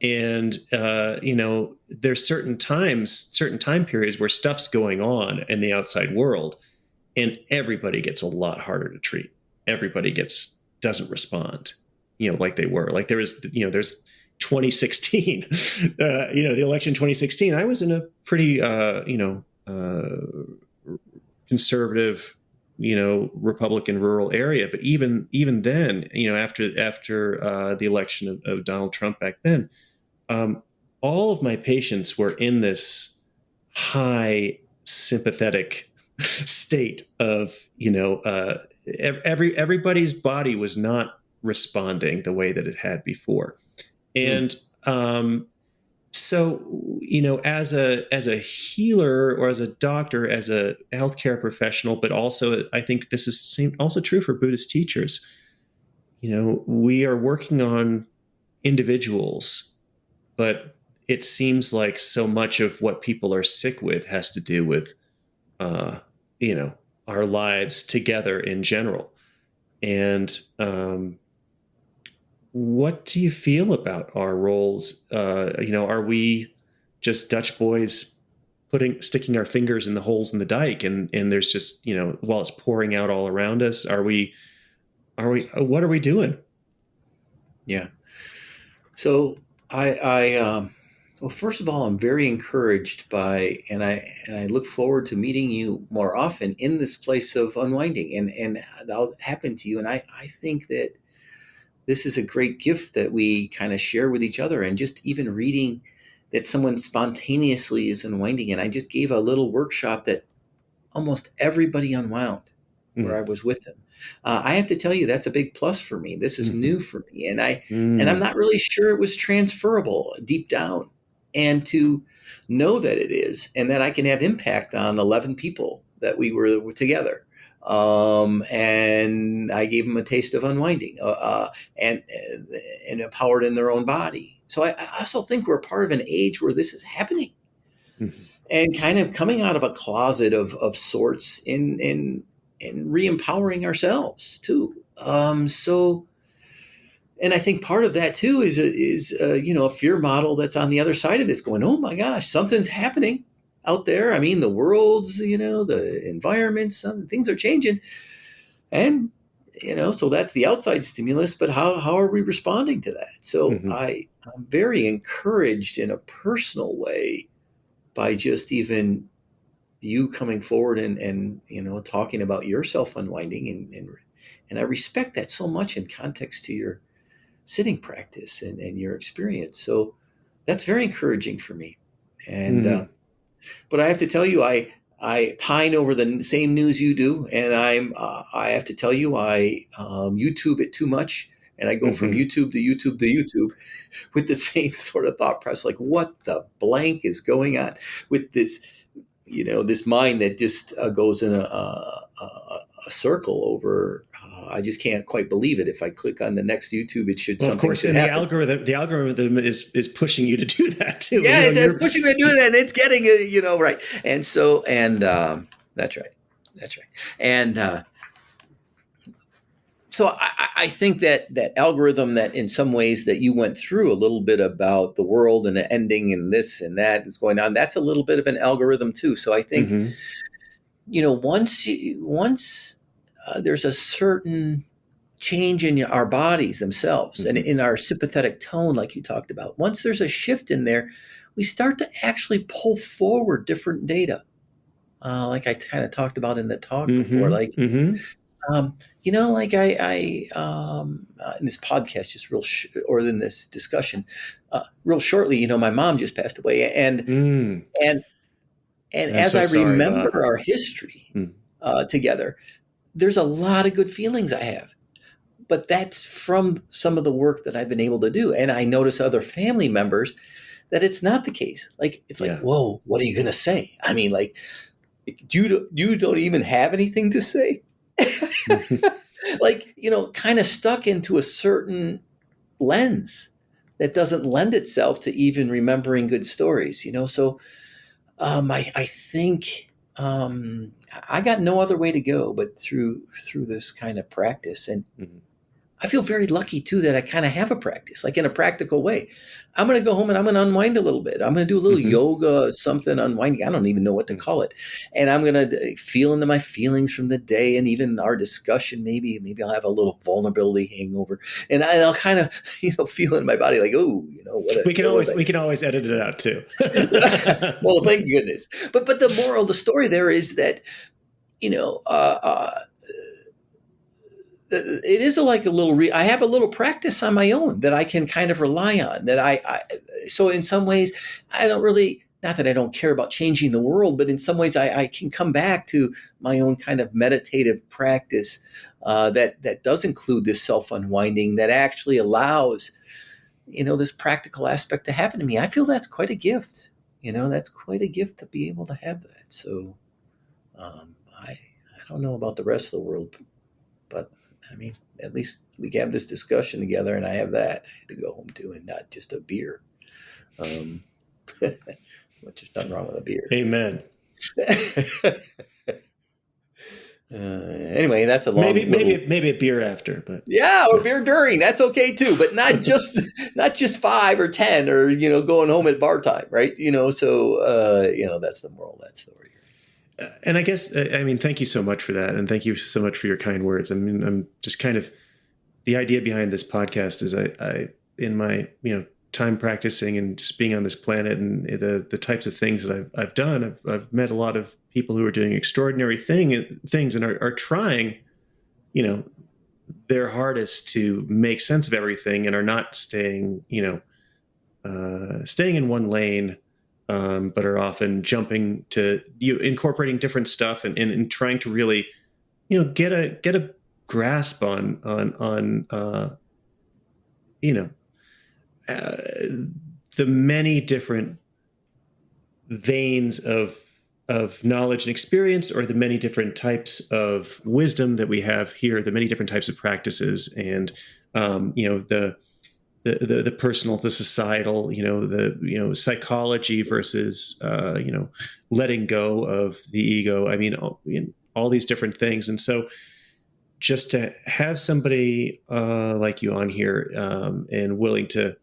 And, there's certain time periods where stuff's going on in the outside world, and everybody gets a lot harder to treat. Everybody doesn't respond, like they were. Like there's 2016, the election 2016. I was in a pretty, conservative, Republican rural area. But even then, after the election of Donald Trump back then, all of my patients were in this high sympathetic state of, everybody's body was not responding the way that it had before. And, So, as a healer or as a doctor, as a healthcare professional, but also I think this is also true for Buddhist teachers. We are working on individuals, but it seems like so much of what people are sick with has to do with, uh, our lives together in general. And what do you feel about our roles? Are we just Dutch boys sticking our fingers in the holes in the dike, and there's just, while it's pouring out all around us, what are we doing? Yeah. So well, first of all, I'm very encouraged by, and I look forward to meeting you more often in this place of unwinding, and that'll happen to you. And I think that this is a great gift that we kind of share with each other, and just even reading that someone spontaneously is unwinding. And I just gave a little workshop that almost everybody unwound where I was with them. I have to tell you, that's a big plus for me. This is new for me, and I'm not really sure it was transferable deep down, and to know that it is, and that I can have impact on 11 people that we were together. And I gave them a taste of unwinding, and empowered in their own body. So I also think we're part of an age where this is happening, and kind of coming out of a closet of sorts in re-empowering ourselves too. And I think part of that too is a fear model that's on the other side of this, going, oh my gosh, something's happening out there. I mean, the world's, the environment, some things are changing. And, so that's the outside stimulus, but how are we responding to that? So I'm very encouraged in a personal way by just even you coming forward and talking about your self unwinding, and I respect that so much in context to your sitting practice and your experience. So that's very encouraging for me. And but I have to tell you, I pine over the same news you do, and I have to tell you, I YouTube it too much, and I go from YouTube to YouTube to YouTube with the same sort of thought process, like what the blank is going on with this, this mind that just goes in a circle over. I just can't quite believe it. If I click on the next YouTube, it should. Well, of course, and the algorithm is pushing you to do that too. Yeah, it's pushing me to do that, and it's getting it, right. And so, that's right, and so I think that algorithm, that in some ways that you went through a little bit about the world and the ending and this and that is going on, that's a little bit of an algorithm too. So I think, once there's a certain change in our bodies themselves and in our sympathetic tone, like you talked about, once there's a shift in there, we start to actually pull forward different data. Like I kind of talked about in the talk before, like, like I in this podcast, just or in this discussion, real shortly, my mom just passed away, and as I remember our history together, there's a lot of good feelings I have, but that's from some of the work that I've been able to do, and I notice other family members that it's not the case. Like it's like, whoa, what are you gonna say? I mean, like, you don't even have anything to say. Like, kind of stuck into a certain lens that doesn't lend itself to even remembering good stories, so I think I got no other way to go but through this kind of practice. And I feel very lucky too that I kind of have a practice, like in a practical way. I'm going to go home and I'm going to unwind a little bit. I'm going to do a little yoga, something unwinding. I don't even know what to call it. And I'm going to feel into my feelings from the day, and even our discussion. Maybe I'll have a little vulnerability hangover, and I'll kind of, feel in my body like, oh, we can always edit it out too. Well, thank goodness. But the moral of the story there is that, it is like a little, I have a little practice on my own that I can kind of rely on, that so in some ways I don't really, not that I don't care about changing the world, but in some ways I can come back to my own kind of meditative practice that does include this self-unwinding, that actually allows this practical aspect to happen to me. I feel that's quite a gift. That's quite a gift to be able to have that. So I don't know about the rest of the world, but I mean, at least we have this discussion together, and I have that to go home to, and not just a beer. Which is nothing wrong with a beer. Amen. Anyway, that's a long maybe a beer after, but or beer during. That's okay too, but not just 5 or 10 or going home at bar time, right? So that's the moral of that story. And I guess thank you so much for that, and thank you so much for your kind words. I mean, I'm just kind of the idea behind this podcast is I in my time practicing and just being on this planet and the types of things that I've done, I've met a lot of people who are doing extraordinary things and are trying, their hardest to make sense of everything and are not staying in one lane, but are often jumping to incorporating different stuff and trying to really, get a grasp on the many different veins of knowledge and experience, or the many different types of wisdom that we have here, the many different types of practices, and the personal, the societal, the psychology versus letting go of the ego. I mean, all these different things, and so just to have somebody like you on here and willing to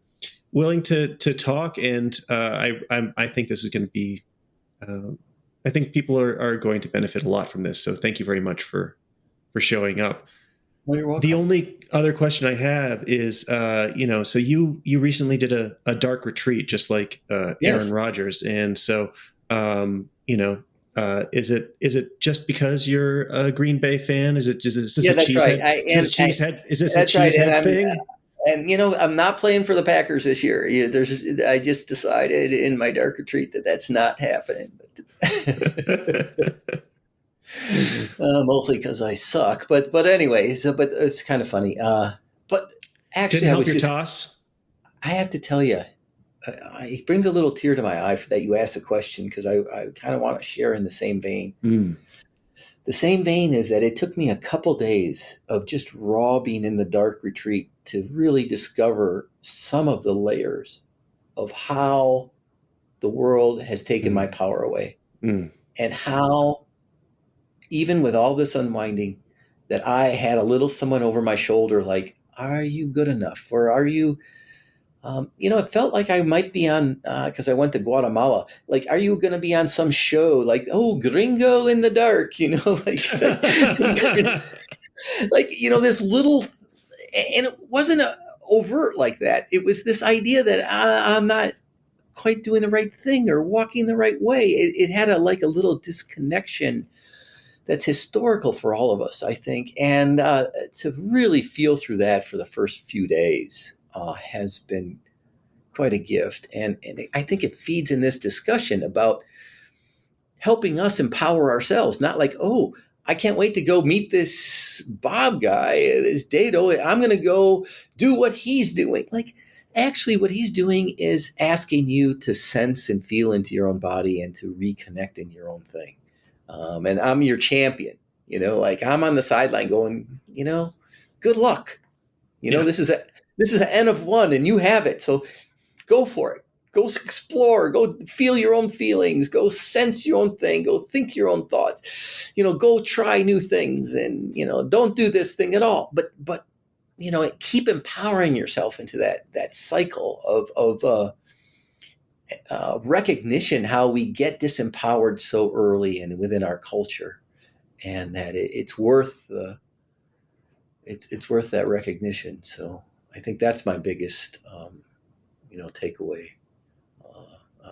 talk, and I think this is going to be. I think people are going to benefit a lot from this. So thank you very much for showing up. Well, you're welcome. The only other question I have is, so you recently did a dark retreat, just like Yes. Aaron Rodgers, and so is it just because you're a Green Bay fan? Is this a cheesehead? Is this a cheesehead thing? And I'm not playing for the Packers this year. I just decided in my dark retreat that's not happening. Mostly because I suck. But anyway, but it's kind of funny. But actually, didn't help your toss. I have to tell you, it brings a little tear to my eye that you asked the question, because I kind of want to share in the same vein. Mm. The same vein is that it took me a couple days of just raw being in the dark retreat to really discover some of the layers of how the world has taken my power away. Mm. And how, even with all this unwinding, that I had a little someone over my shoulder like, are you good enough? Or are you, it felt like I might be on, because I went to Guatemala, like, are you going to be on some show? Like, oh, Gringo in the Dark, this little, and it wasn't overt like that. It was this idea that I'm not quite doing the right thing or walking the right way. It had a little disconnection that's historical for all of us, I think. And to really feel through that for the first few days has been quite a gift. And I think it feeds in this discussion about helping us empower ourselves, not like, oh, I can't wait to go meet this Bob guy, this Dae Do. I'm going to go do what he's doing. Like, actually, what he's doing is asking you to sense and feel into your own body and to reconnect in your own thing. And I'm your champion, I'm on the sideline going, good luck. This is an N of 1 and you have it. So go for it. Go explore, go feel your own feelings, go sense your own thing, go think your own thoughts, go try new things, and, don't do this thing at all. But keep empowering yourself into that cycle of recognition, how we get disempowered so early and within our culture, and that it's worth it's worth that recognition. So I think that's my biggest takeaway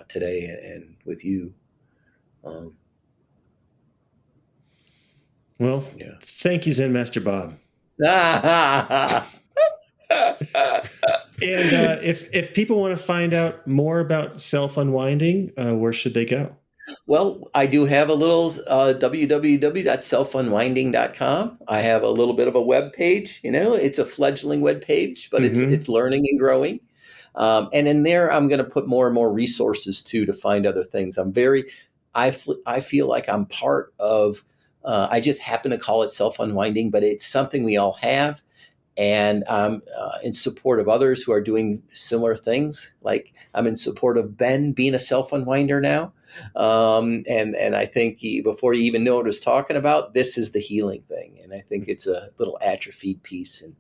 today and with you. Thank you, Zen Master Bob. And if people want to find out more about Selfunwinding, where should they go? Well, I do have a little www.selfunwinding.com. I have a little bit of a web page. It's a fledgling web page, but it's learning and growing. And in there, I'm going to put more and more resources too to find other things. I feel like I'm part of, I just happen to call it Selfunwinding, but it's something we all have. And I'm in support of others who are doing similar things. Like I'm in support of Ben being a self-unwinder now. And I think before you even know what I was talking about, this is the healing thing. And I think it's a little atrophied piece. And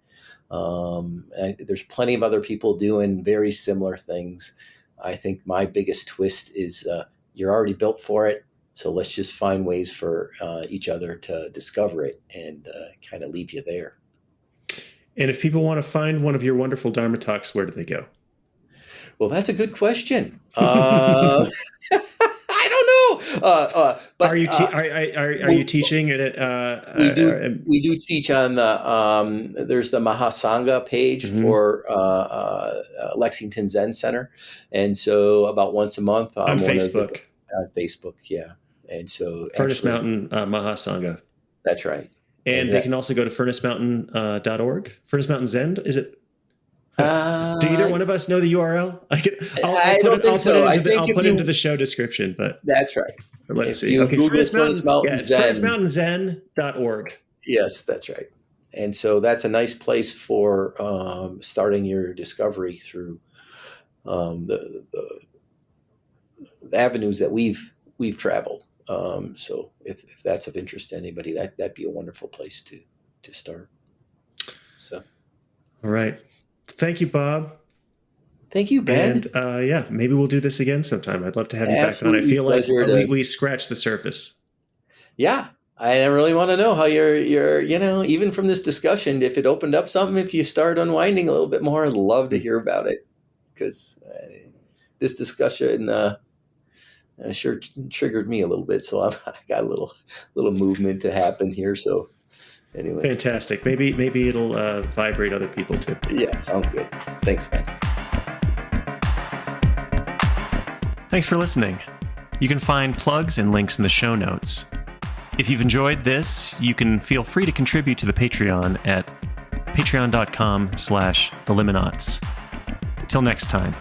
there's plenty of other people doing very similar things. I think my biggest twist is you're already built for it. So let's just find ways for each other to discover it and kind of leave you there. And if people want to find one of your wonderful Dharma talks, where do they go? Well, that's a good question. I don't know. But are you teaching it at? We do teach on the. There's the Mahasangha page for Lexington Zen Center, and so about once a month on Facebook. On Facebook, yeah. And so Furnace Mountain Mahasangha. That's right. And they can also go to furnacemountain.org. Furnace Mountain Zen, is it? Do either one of us know the URL? I'll put it into the show description. But that's right. Let's see. Okay, furnacemountainzen.org. Yes, that's right. And so that's a nice place for starting your discovery through the avenues that we've traveled. So if that's of interest to anybody, that'd be a wonderful place to start. So, all right. Thank you, Bob. Thank you, Ben. And maybe we'll do this again sometime. I'd love to have you back on. I feel like we scratched the surface. Yeah. I really want to know how you're, even from this discussion, if it opened up something, if you start unwinding a little bit more, I'd love to hear about it, because this discussion, sure triggered me a little bit, so I got a little movement to happen here. So anyway, fantastic. Maybe it'll vibrate other people too. Yeah, sounds good. Thanks, man. Thanks for listening. You can find plugs and links in the show notes. If you've enjoyed this, you can feel free to contribute to the Patreon at patreon.com/theliminauts. Till next time.